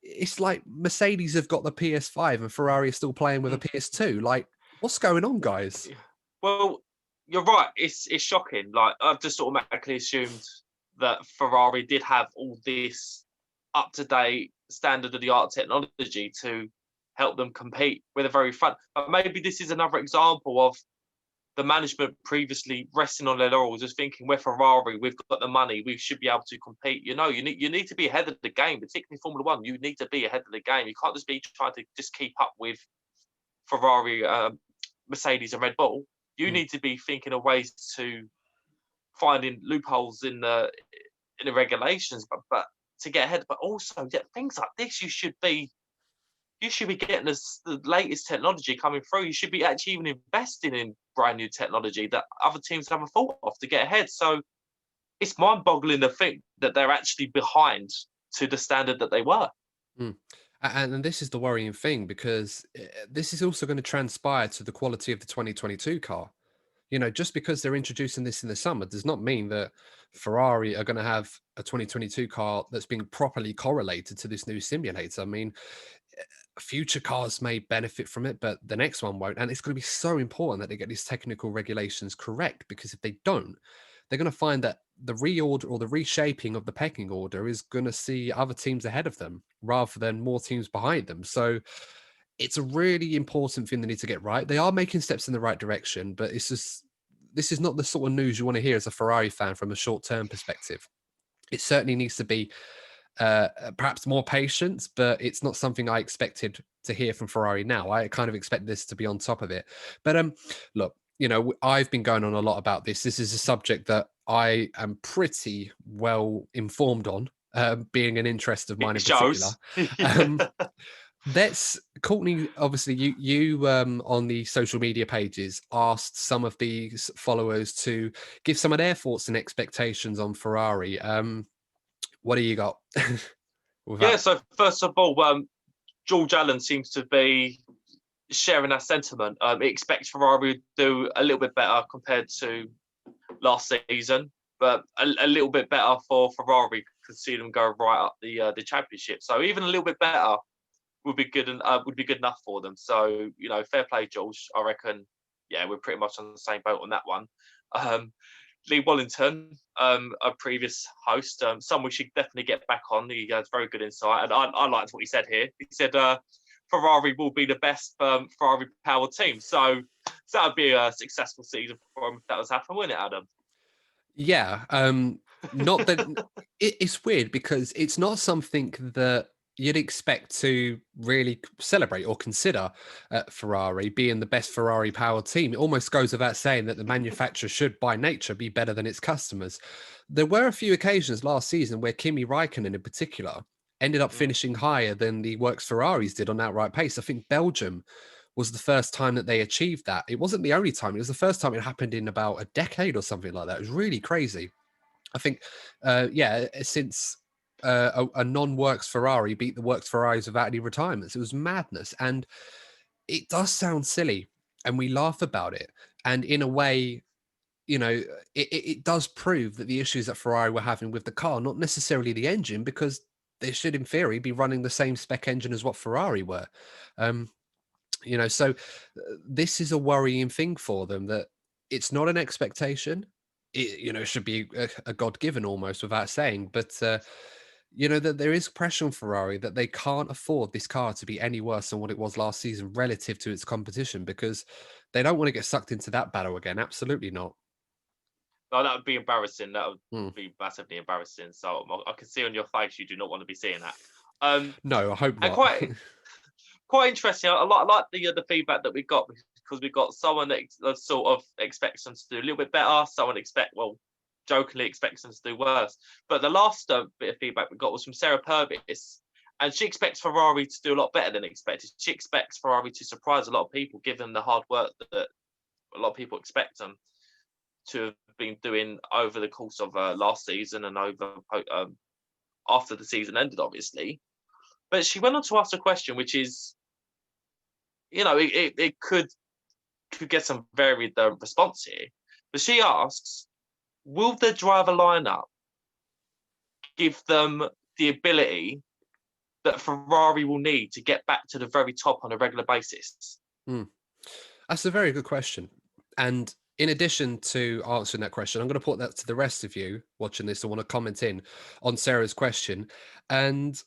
[SPEAKER 1] it's like Mercedes have got the PS5 and Ferrari are still playing with a PS2. Like, what's going on, guys?
[SPEAKER 2] Well, you're right. It's shocking. Like, I've just automatically assumed that Ferrari did have all this up-to-date, standard-of-the-art technology to help them compete with the very front. But maybe this is another example of the management previously resting on their laurels, just thinking, we're Ferrari, we've got the money, we should be able to compete. You need to be ahead of the game, particularly Formula One. You need to be ahead of the game. You can't just be trying to just keep up with Ferrari, Mercedes, and Red Bull. You need to be thinking of ways to finding loopholes in the regulations, but to get ahead. But also, things like this, you should be getting the latest technology coming through. You should be actually even investing in brand new technology that other teams haven't thought of to get ahead. So it's mind-boggling to think that they're actually behind to the standard that they were.
[SPEAKER 1] And this is the worrying thing, because this is also going to transpire to the quality of the 2022 car. Just because they're introducing this in the summer does not mean that Ferrari are going to have a 2022 car that's being properly correlated to this new simulator. I mean, future cars may benefit from it, but the next one won't. And it's going to be so important that they get these technical regulations correct, because if they don't, they're going to find that the reorder or the reshaping of the pecking order is going to see other teams ahead of them rather than more teams behind them. So it's a really important thing they need to get right. They are making steps in the right direction, but this is not the sort of news you want to hear as a Ferrari fan from a short-term perspective. It certainly needs to be perhaps more patience, but it's not something I expected to hear from Ferrari now. I kind of expect this to be on top of it. But look, I've been going on a lot about this. This is a subject that I am pretty well informed on, being an interest of mine in particular. Courtney, obviously you on the social media pages asked some of these followers to give some of their thoughts and expectations on Ferrari. What do you got?
[SPEAKER 2] So first of all, George Allen seems to be sharing that sentiment. He expects Ferrari to do a little bit better compared to last season, but a little bit better for Ferrari, could see them go right up the championship. So even a little bit better would be good, and would be good enough for them. So fair play, George. I reckon, we're pretty much on the same boat on that one. Lee Wallington, a previous host, someone we should definitely get back on. He has very good insight, and I liked what he said here. He said Ferrari will be the best Ferrari powered team. So that would be a successful season for him if that was happening, wouldn't it, Adam?
[SPEAKER 1] Yeah. Not that it's weird, because it's not something that you'd expect to really celebrate or consider Ferrari being the best Ferrari powered team. It almost goes without saying that the manufacturer should by nature be better than its customers. There were a few occasions last season where Kimi Raikkonen in particular ended up finishing higher than the works Ferraris did on outright pace. I think Belgium was the first time that they achieved that. It wasn't the only time. It was the first time it happened in about a decade or something like that. It was really crazy. I think, since a non-works Ferrari beat the works Ferraris without any retirements. It was madness. And it does sound silly, and we laugh about it. And in a way, it does prove that the issues that Ferrari were having with the car, not necessarily the engine, because they should, in theory, be running the same spec engine as what Ferrari were. So this is a worrying thing for them, that it's not an expectation. It should be a God-given almost, without saying, but that there is pressure on Ferrari that they can't afford this car to be any worse than what it was last season relative to its competition, because they don't want to get sucked into that battle again. Absolutely not.
[SPEAKER 2] No, that would be embarrassing. That would
[SPEAKER 1] Mm.
[SPEAKER 2] be massively embarrassing. So I can see on your face you do not want to be seeing that. Um,
[SPEAKER 1] No, I hope
[SPEAKER 2] and
[SPEAKER 1] not.
[SPEAKER 2] quite interesting. I like the feedback that we got because we got someone that sort of expects them to do a little bit better. Someone jokingly expects them to do worse. But the last bit of feedback we got was from Sarah Purvis, and she expects Ferrari to do a lot better than expected. She expects Ferrari to surprise a lot of people, given the hard work that a lot of people expect them to have been doing over the course of last season and over after the season ended, obviously. But she went on to ask a question, which is, it could get some varied response here. But she asks, will the driver lineup give them the ability that Ferrari will need to get back to the very top on a regular basis?
[SPEAKER 1] That's a very good question. And in addition to answering that question, I'm going to put that to the rest of you watching this. I want to comment in on Sarah's question. And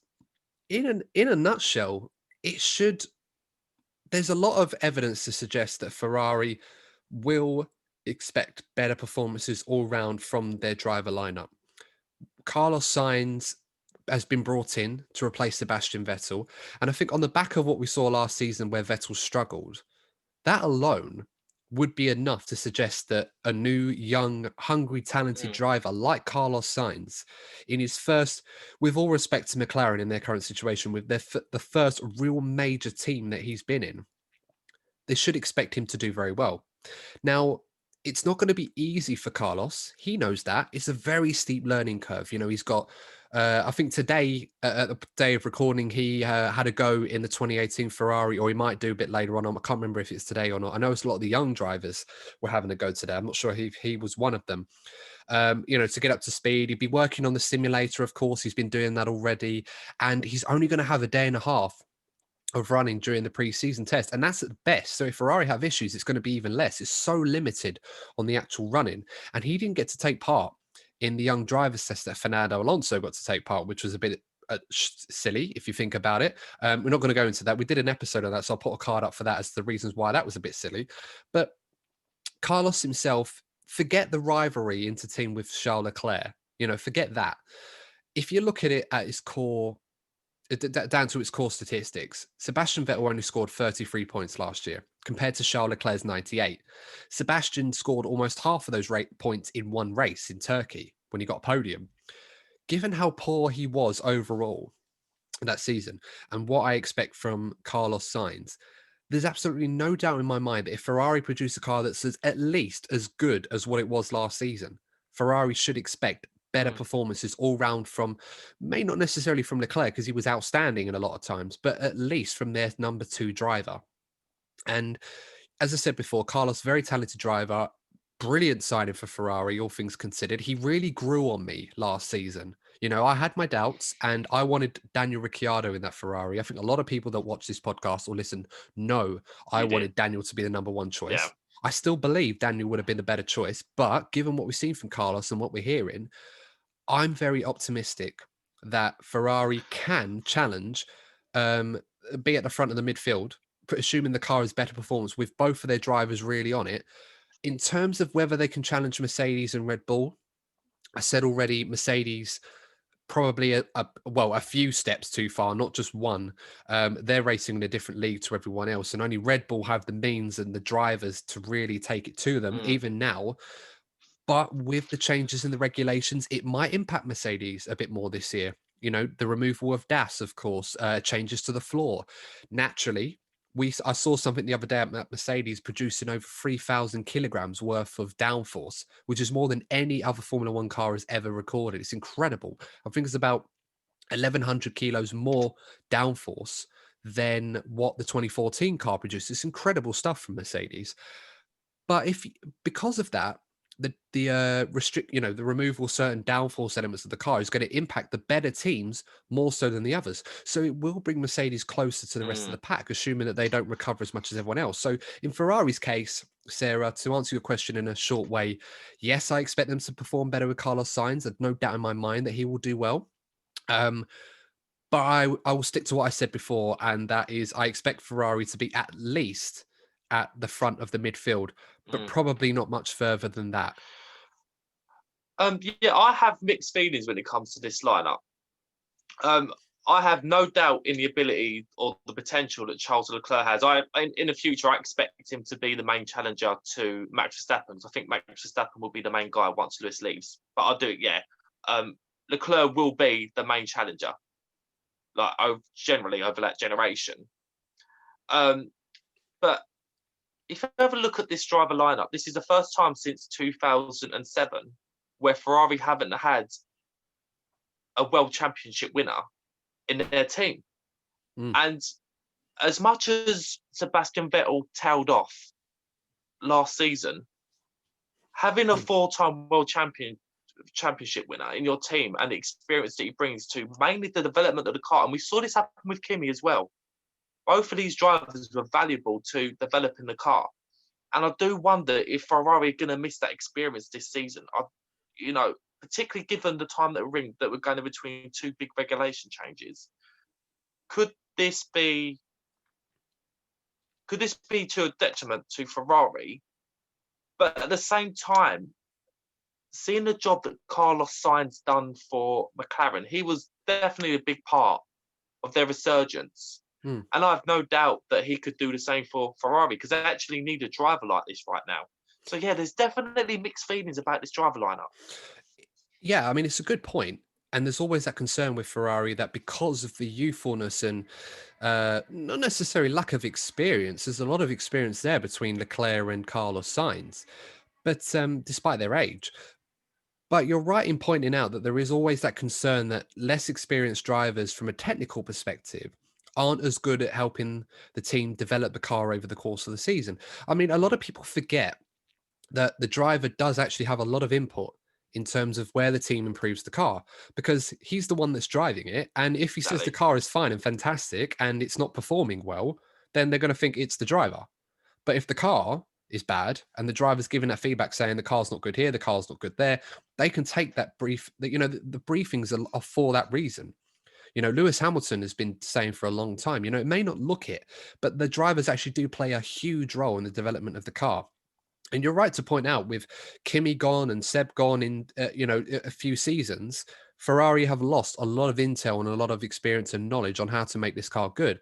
[SPEAKER 1] in a nutshell, it should. There's a lot of evidence to suggest that Ferrari will expect better performances all round from their driver lineup. Carlos Sainz has been brought in to replace Sebastian Vettel. And I think on the back of what we saw last season where Vettel struggled, that alone would be enough to suggest that a new, young, hungry, talented driver like Carlos Sainz, in his first, with all respect to McLaren in their current situation, with the first real major team that he's been in, they should expect him to do very well. Now, it's not going to be easy for Carlos. He knows that. It's a very steep learning curve. He's got, I think today, at the day of recording, he had a go in the 2018 Ferrari, or he might do a bit later on. I can't remember if it's today or not. I know it's a lot of the young drivers were having a go today. I'm not sure if he was one of them. To get up to speed, he'd be working on the simulator, of course. He's been doing that already. And he's only going to have a day and a half of running during the pre-season test, and that's at the best. So if Ferrari have issues, it's going to be even less. It's so limited on the actual running, and he didn't get to take part in the young drivers test that Fernando Alonso got to take part, which was a bit silly if you think about it. We're not going to go into that. We did an episode on that, so I'll put a card up for that as the reasons why that was a bit silly. But Carlos himself, forget the rivalry into team with Charles Leclerc. Forget that. If you look at it at its core, down to its core statistics, Sebastian Vettel only scored 33 points last year compared to Charles Leclerc's 98. Sebastian scored almost half of those points in one race in Turkey when he got a podium. Given how poor he was overall that season and what I expect from Carlos Sainz, there's absolutely no doubt in my mind that if Ferrari produce a car that's at least as good as what it was last season, Ferrari should expect better performances all round from, may not necessarily from Leclerc because he was outstanding in a lot of times, but at least from their number two driver. And as I said before, Carlos, very talented driver, brilliant signing for Ferrari, all things considered. He really grew on me last season. I had my doubts and I wanted Daniel Ricciardo in that Ferrari. I think a lot of people that watch this podcast or listen know I wanted Daniel to be the number one choice.
[SPEAKER 2] Yeah.
[SPEAKER 1] I still believe Daniel would have been the better choice, but given what we've seen from Carlos and what we're hearing, I'm very optimistic that Ferrari can challenge, be at the front of the midfield, assuming the car is better performance with both of their drivers really on it. In terms of whether they can challenge Mercedes and Red Bull, I said already, Mercedes probably a few steps too far, not just one. They're racing in a different league to everyone else, and only Red Bull have the means and the drivers to really take it to them, even now. But with the changes in the regulations, it might impact Mercedes a bit more this year. The removal of DAS, of course, changes to the floor. Naturally, I saw something the other day about Mercedes producing over 3,000 kilograms worth of downforce, which is more than any other Formula One car has ever recorded. It's incredible. I think it's about 1,100 kilos more downforce than what the 2014 car produced. It's incredible stuff from Mercedes. But because of that, the the removal of certain downforce elements of the car is going to impact the better teams more so than the others. So it will bring Mercedes closer to the rest of the pack, assuming that they don't recover as much as everyone else. So in Ferrari's case, Sarah, to answer your question in a short way, yes, I expect them to perform better with Carlos Sainz. There's no doubt in my mind that he will do well. But I will stick to what I said before, and that is I expect Ferrari to be at least at the front of the midfield, but probably not much further than that.
[SPEAKER 2] Yeah, I have mixed feelings when it comes to this lineup. I have no doubt in the ability or the potential that Charles Leclerc has. In the future, I expect him to be the main challenger to Max Verstappen. I think Max Verstappen will be the main guy once Lewis leaves. But yeah. Leclerc will be the main challenger, like generally over that generation. But if you have a look at this driver lineup, this is the first time since 2007 where Ferrari haven't had a world championship winner in their team. And as much as Sebastian Vettel tailed off last season, having a four-time world championship winner in your team and the experience that he brings to mainly the development of the car, and we saw this happen with Kimi as well. Both of these drivers were valuable to developing the car. And I do wonder if Ferrari are going to miss that experience this season. Particularly given the time that we're going between two big regulation changes. Could this be to a detriment to Ferrari? But at the same time, seeing the job that Carlos Sainz done for McLaren, he was definitely a big part of their resurgence. And I have no doubt that he could do the same for Ferrari because they actually need a driver like this right now. So, yeah, there's definitely mixed feelings about this driver lineup.
[SPEAKER 1] Yeah, I mean, it's a good point. And there's always that concern with Ferrari that because of the youthfulness and not necessarily lack of experience, there's a lot of experience there between Leclerc and Carlos Sainz, but despite their age. But you're right in pointing out that there is always that concern that less experienced drivers from a technical perspective aren't as good at helping the team develop the car over the course of the season. I mean, a lot of people forget that the driver does actually have a lot of input in terms of where the team improves the car because he's the one that's driving it. And if he says the car is fine and fantastic and it's not performing well, then they're going to think it's the driver. But if the car is bad and the driver's giving that feedback saying the car's not good here, the car's not good there, they can take that brief, the briefings are for that reason. Lewis Hamilton has been saying for a long time, it may not look it, but the drivers actually do play a huge role in the development of the car. And you're right to point out with Kimi gone and Seb gone in, a few seasons, Ferrari have lost a lot of intel and a lot of experience and knowledge on how to make this car good.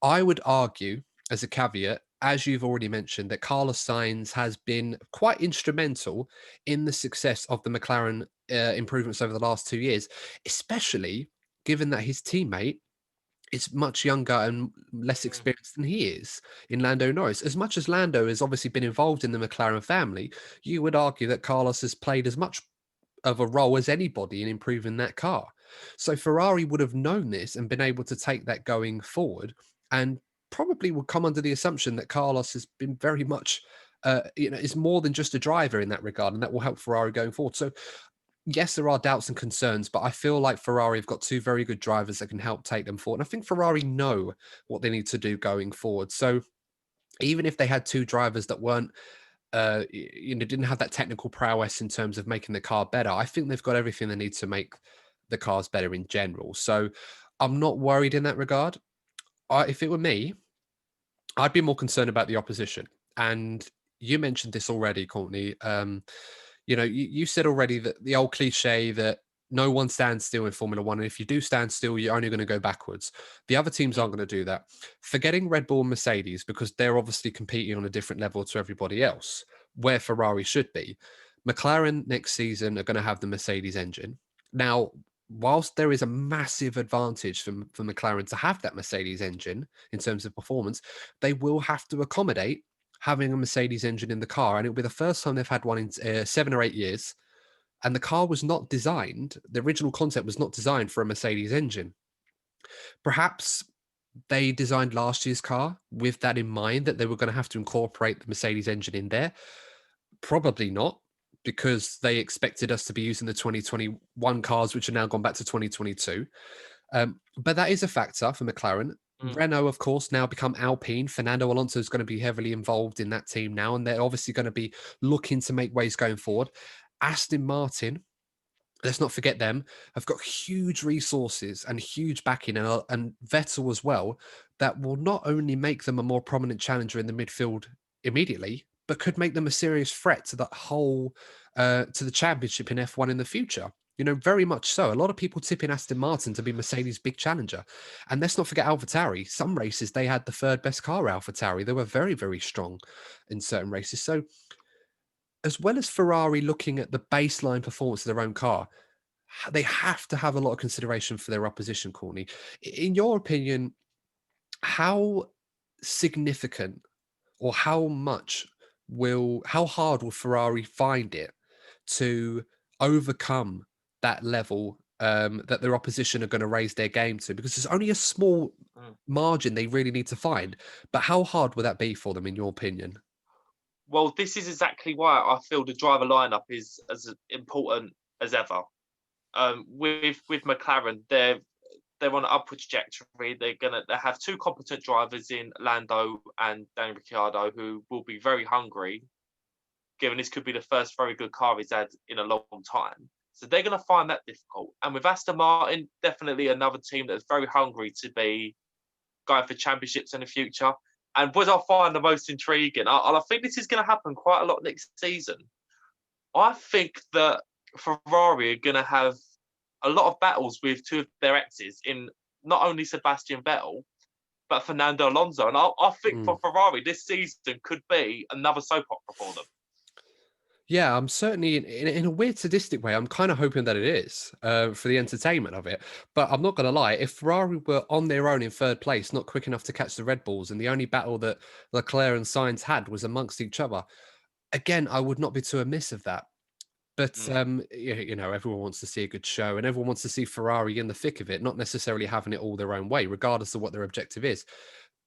[SPEAKER 1] I would argue, as a caveat, as you've already mentioned, that Carlos Sainz has been quite instrumental in the success of the McLaren improvements over the last 2 years, especially given that his teammate is much younger and less experienced than he is in Lando Norris. As much as Lando has obviously been involved in the McLaren family, you would argue that Carlos has played as much of a role as anybody in improving that car. So Ferrari would have known this and been able to take that going forward, and probably would come under the assumption that Carlos has been very much, is more than just a driver in that regard, and that will help Ferrari going forward. So yes, there are doubts and concerns, but I feel like Ferrari have got two very good drivers that can help take them forward. And I think Ferrari know what they need to do going forward. So even if they had two drivers that weren't, didn't have that technical prowess in terms of making the car better, I think they've got everything they need to make the cars better in general. So I'm not worried in that regard. If it were me, I'd be more concerned about the opposition. And you mentioned this already, Courtney. You said already that the old cliche that no one stands still in Formula One. And if you do stand still, you're only going to go backwards. The other teams aren't going to do that. Forgetting Red Bull and Mercedes, because they're obviously competing on a different level to everybody else, where Ferrari should be. McLaren next season are going to have the Mercedes engine. Now, whilst there is a massive advantage for McLaren to have that Mercedes engine in terms of performance, they will have to accommodate having a Mercedes engine in the car. And it'll be the first time they've had one in 7 or 8 years. And the car was not designed, the original concept was not designed for a Mercedes engine. Perhaps they designed last year's car with that in mind, that they were going to have to incorporate the Mercedes engine in there. Probably not, because they expected us to be using the 2021 cars, which are now gone back to 2022. But that is a factor for McLaren. Renault, of course, now become Alpine. Fernando Alonso is going to be heavily involved in that team now, and they're obviously going to be looking to make ways going forward. Aston Martin, let's not forget them, have got huge resources and huge backing, and Vettel as well, that will not only make them a more prominent challenger in the midfield immediately, but could make them a serious threat to that whole, to the championship in F1 in the future. Very much so. A lot of people tipping Aston Martin to be Mercedes' big challenger. And let's not forget AlphaTauri. Some races, they had the third best car, AlphaTauri. They were very, very strong in certain races. So as well as Ferrari looking at the baseline performance of their own car, they have to have a lot of consideration for their opposition, Courtney. In your opinion, how significant or how hard will Ferrari find it to overcome that level that their opposition are going to raise their game to? Because there's only a small margin they really need to find. But how hard will that be for them, in your opinion?
[SPEAKER 2] Well, this is exactly why I feel the driver lineup is as important as ever. With McLaren, they're on an upward trajectory. They have two competent drivers in Lando and Daniel Ricciardo, who will be very hungry, given this could be the first very good car he's had in a long time. So they're going to find that difficult. And with Aston Martin, definitely another team that's very hungry to be going for championships in the future. And what I find the most intriguing, I think this is going to happen quite a lot next season. I think that Ferrari are going to have a lot of battles with two of their exes in not only Sebastian Vettel, but Fernando Alonso. And I think for Ferrari, this season could be another soap opera for them.
[SPEAKER 1] Yeah, I'm certainly in a weird sadistic way. I'm kind of hoping that it is for the entertainment of it. But I'm not going to lie. If Ferrari were on their own in third place, not quick enough to catch the Red Bulls, and the only battle that Leclerc and Sainz had was amongst each other, again, I would not be too amiss of that. But everyone wants to see a good show, and everyone wants to see Ferrari in the thick of it, not necessarily having it all their own way, regardless of what their objective is.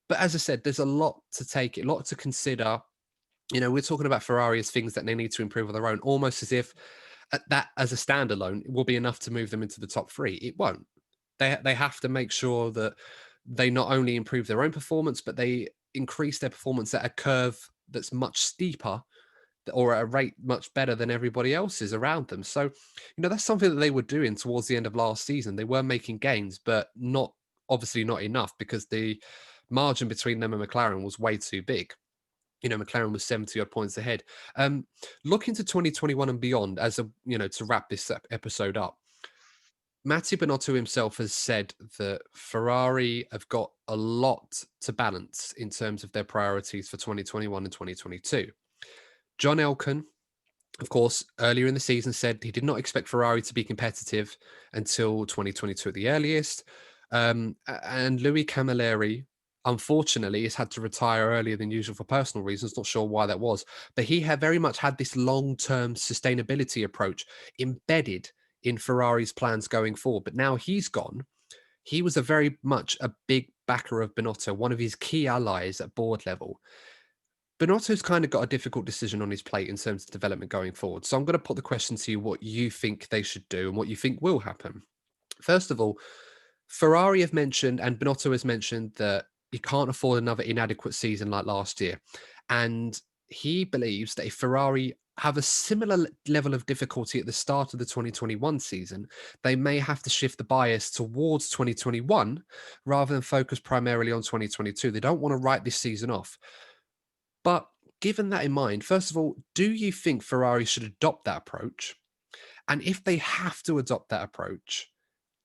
[SPEAKER 1] But as I said, there's a lot to take, a lot to consider. We're talking about Ferrari as things that they need to improve on their own, almost as if that as a standalone will be enough to move them into the top three. It won't. They have to make sure that they not only improve their own performance, but they increase their performance at a curve that's much steeper or at a rate much better than everybody else's around them. So, that's something that they were doing towards the end of last season. They were making gains, but obviously not enough, because the margin between them and McLaren was way too big. McLaren was 70 odd points ahead. Looking to 2021 and beyond, to wrap this episode up, Mattia Binotto himself has said that Ferrari have got a lot to balance in terms of their priorities for 2021 and 2022. John Elkann, of course, earlier in the season said he did not expect Ferrari to be competitive until 2022 at the earliest. And Louis Camilleri, unfortunately, has had to retire earlier than usual for personal reasons. Not sure why that was, but he had very much had this long-term sustainability approach embedded in Ferrari's plans going forward. But now he's gone. He was very much a big backer of Binotto, one of his key allies at board level. Binotto's kind of got a difficult decision on his plate in terms of development going forward. So I'm going to put the question to you, what you think they should do and what you think will happen. First of all, Ferrari have mentioned, and Binotto has mentioned, that he can't afford another inadequate season like last year. And he believes that if Ferrari have a similar level of difficulty at the start of the 2021 season, they may have to shift the bias towards 2021 rather than focus primarily on 2022. They don't want to write this season off. But given that in mind, first of all, do you think Ferrari should adopt that approach? And if they have to adopt that approach,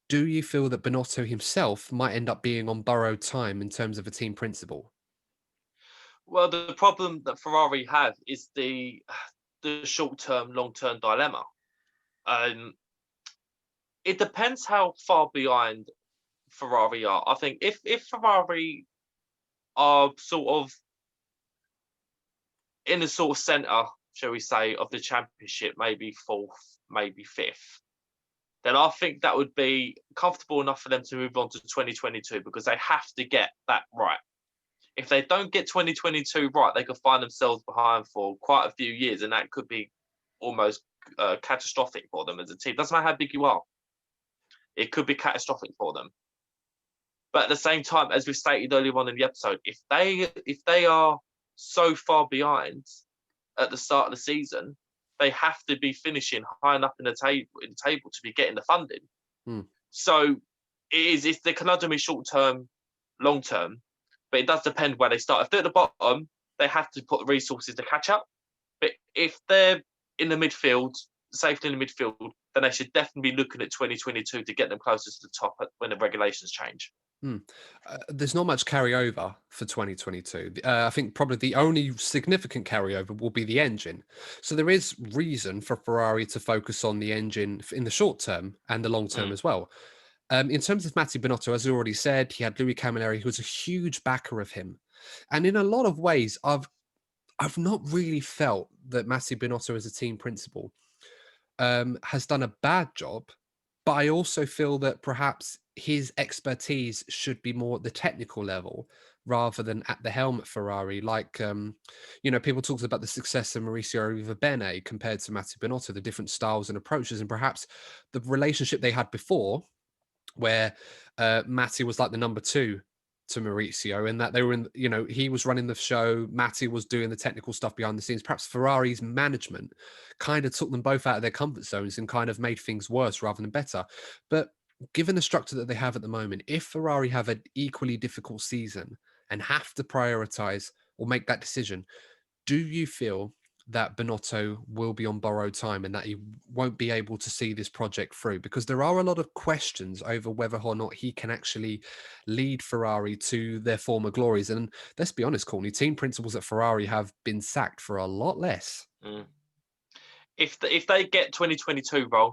[SPEAKER 1] do you feel that Binotto himself might end up being on borrowed time in terms of a team principle?
[SPEAKER 2] Well, the problem that Ferrari have is the short-term, long-term dilemma. It depends how far behind Ferrari are. I think if Ferrari are sort of in the sort of centre, shall we say, of the championship, maybe fourth, maybe fifth, then I think that would be comfortable enough for them to move on to 2022, because they have to get that right. If they don't get 2022 right, they could find themselves behind for quite a few years, and that could be almost catastrophic for them as a team. Doesn't matter how big you are. It could be catastrophic for them. But at the same time, as we stated earlier on in the episode, if they are so far behind at the start of the season, they have to be finishing high enough in the table to be getting the funding. So it's the conundrum is short term, long term, but it does depend where they start. If they're at the bottom, they have to put the resources to catch up. But if they're in the midfield, safely in the midfield, then they should definitely be looking at 2022 to get them closer to the top when the regulations change.
[SPEAKER 1] There's not much carryover for 2022. I think probably the only significant carryover will be the engine. So there is reason for Ferrari to focus on the engine in the short term and the long term as well. In terms of Mattia Binotto, as I already said, he had Louis Camilleri, who was a huge backer of him. And in a lot of ways, I've not really felt that Mattia Binotto as a team principal has done a bad job, but I also feel that perhaps his expertise should be more at the technical level rather than at the helm at Ferrari. Like, people talked about the success of Mauricio Arriva compared to Mattia Binotto, the different styles and approaches, and perhaps the relationship they had before, where Matty was like the number two to Maurizio, and that they were in, he was running the show, Matty was doing the technical stuff behind the scenes. Perhaps Ferrari's management kind of took them both out of their comfort zones and kind of made things worse rather than better. But given the structure that they have at the moment, if Ferrari have an equally difficult season and have to prioritize or make that decision, do you feel that Binotto will be on borrowed time and that he won't be able to see this project through? Because there are a lot of questions over whether or not he can actually lead Ferrari to their former glories. And let's be honest, Courtney, team principals at Ferrari have been sacked for a lot less.
[SPEAKER 2] If they get 2022 wrong,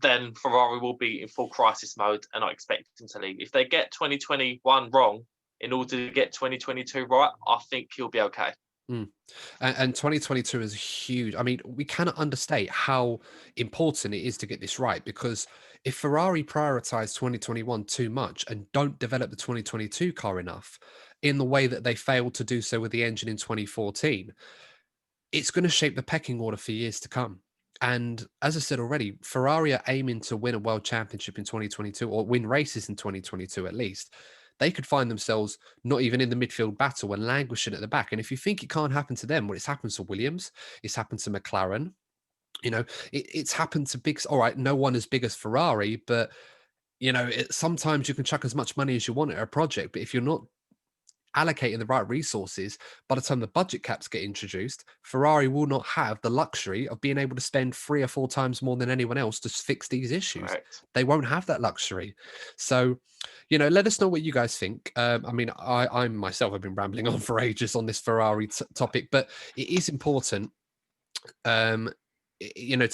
[SPEAKER 2] then Ferrari will be in full crisis mode, and I expect him to leave. If they get 2021 wrong in order to get 2022 right, I think he'll be okay.
[SPEAKER 1] And 2022 is huge. I mean, we cannot understate how important it is to get this right, because if Ferrari prioritize 2021 too much and don't develop the 2022 car enough in the way that they failed to do so with the engine in 2014, it's going to shape the pecking order for years to come. And as I said already, Ferrari are aiming to win a world championship in 2022, or win races in 2022 at least. They could find themselves not even in the midfield battle and languishing at the back. And if you think it can't happen to them, well, it's happened to Williams, it's happened to McLaren, it's happened to all right, no one as big as Ferrari, but sometimes you can chuck as much money as you want at a project, but if you're not allocating the right resources, by the time the budget caps get introduced, Ferrari will not have the luxury of being able to spend 3 or 4 times more than anyone else to fix these issues.
[SPEAKER 2] Correct.
[SPEAKER 1] They won't have that luxury. So, let us know what you guys think. I myself have been rambling on for ages on this Ferrari topic, but it is important to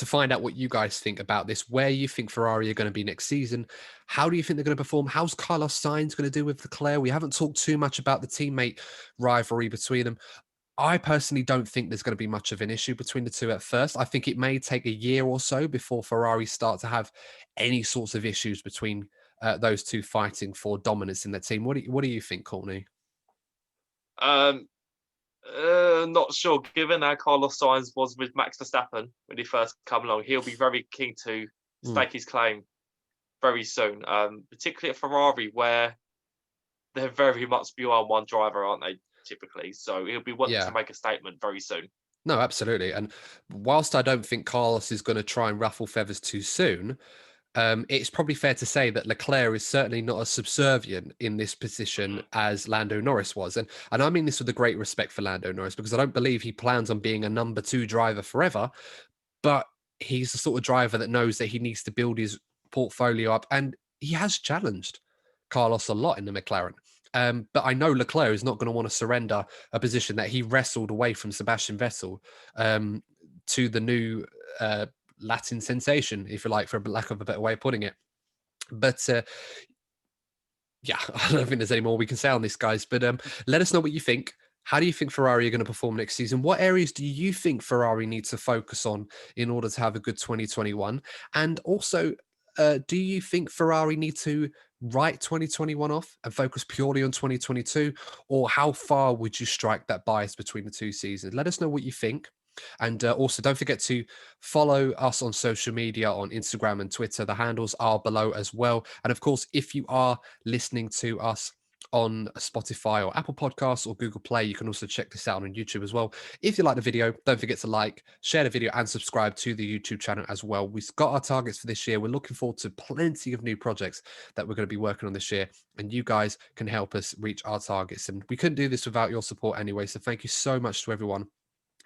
[SPEAKER 1] find out what you guys think about this, where you think Ferrari are going to be next season. How do you think they're going to perform? How's Carlos Sainz going to do with Leclerc? We haven't talked too much about the teammate rivalry between them. I personally don't think there's going to be much of an issue between the two at first. I think it may take a year or so before Ferrari start to have any sorts of issues between those two fighting for dominance in their team. What do you think, Courtney?
[SPEAKER 2] Not sure. Given how Carlos Sainz was with Max Verstappen when he first come along, he'll be very keen to stake his claim very soon. Particularly at Ferrari, where they're very much beyond one driver, aren't they? Typically, so he'll be wanting to make a statement very soon.
[SPEAKER 1] No, absolutely. And whilst I don't think Carlos is going to try and ruffle feathers too soon, it's probably fair to say that Leclerc is certainly not as subservient in this position as Lando Norris was. And I mean this with a great respect for Lando Norris, because I don't believe he plans on being a number 2 driver forever, but he's the sort of driver that knows that he needs to build his portfolio up. And he has challenged Carlos a lot in the McLaren. But I know Leclerc is not going to want to surrender a position that he wrestled away from Sebastian Vettel to the new Latin sensation, if you like, for lack of a better way of putting it. But I don't think there's any more we can say on this, guys. But let us know what you think. How do you think Ferrari are going to perform next season? What areas do you think Ferrari needs to focus on in order to have a good 2021? And also, do you think Ferrari need to write 2021 off and focus purely on 2022? Or how far would you strike that bias between the two seasons? Let us know what you think. And also, don't forget to follow us on social media, on Instagram and Twitter. The handles are below as well. And of course, if you are listening to us on Spotify or Apple Podcasts or Google Play. You can also check this out on YouTube as well. If you like the video, don't forget to like, share the video, and subscribe to the YouTube channel as well. We've got our targets for this year. We're looking forward to plenty of new projects that we're going to be working on this year, and you guys can help us reach our targets. And we couldn't do this without your support anyway. So thank you so much to everyone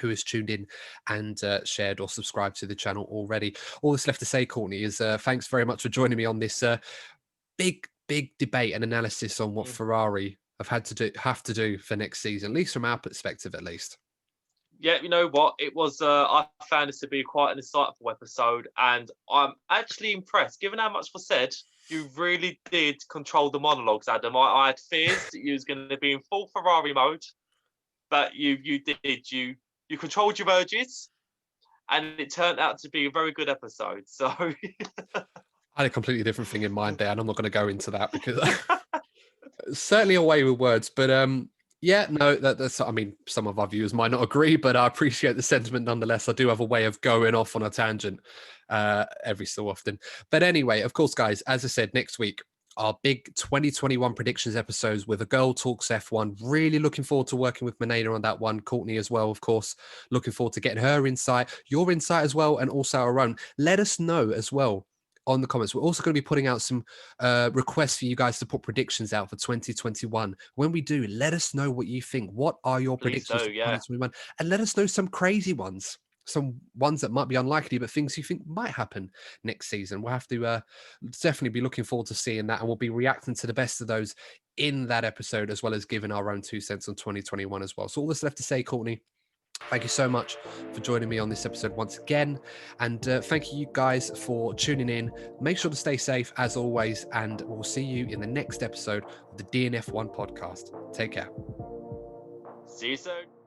[SPEAKER 1] who has tuned in and shared or subscribed to the channel already. All that's left to say, Courtney, is thanks very much for joining me on this big debate and analysis on what Ferrari have to do for next season, at least from our perspective, at least.
[SPEAKER 2] Yeah, you know what? It was. I found this to be quite an insightful episode, and I'm actually impressed. Given how much was said, you really did control the monologues, Adam. I had fears that you was going to be in full Ferrari mode, but you did. You controlled your urges, and it turned out to be a very good episode. So.
[SPEAKER 1] I had a completely different thing in mind there, and I'm not going to go into that because certainly away with words. But yeah, no, that's. I mean, some of our viewers might not agree, but I appreciate the sentiment nonetheless. I do have a way of going off on a tangent every so often. But anyway, of course, guys, as I said, next week, our big 2021 predictions episodes with a girl talks F1. Really looking forward to working with Manena on that one. Courtney as well, of course. Looking forward to getting her insight, your insight as well, and also our own. Let us know as well on the comments. We're also going to be putting out some requests for you guys to put predictions out for 2021. When we do, let us know what you think. What are your predictions for 2021? And let us know some crazy ones, some ones that might be unlikely, but things you think might happen next season. We'll have to definitely be looking forward to seeing that, and we'll be reacting to the best of those in that episode, as well as giving our own 2 cents on 2021 as well. So all that's left to say, Courtney, thank you so much for joining me on this episode once again. And thank you guys for tuning in. Make sure to stay safe as always. And we'll see you in the next episode of the DNF1 podcast. Take care.
[SPEAKER 2] See you soon.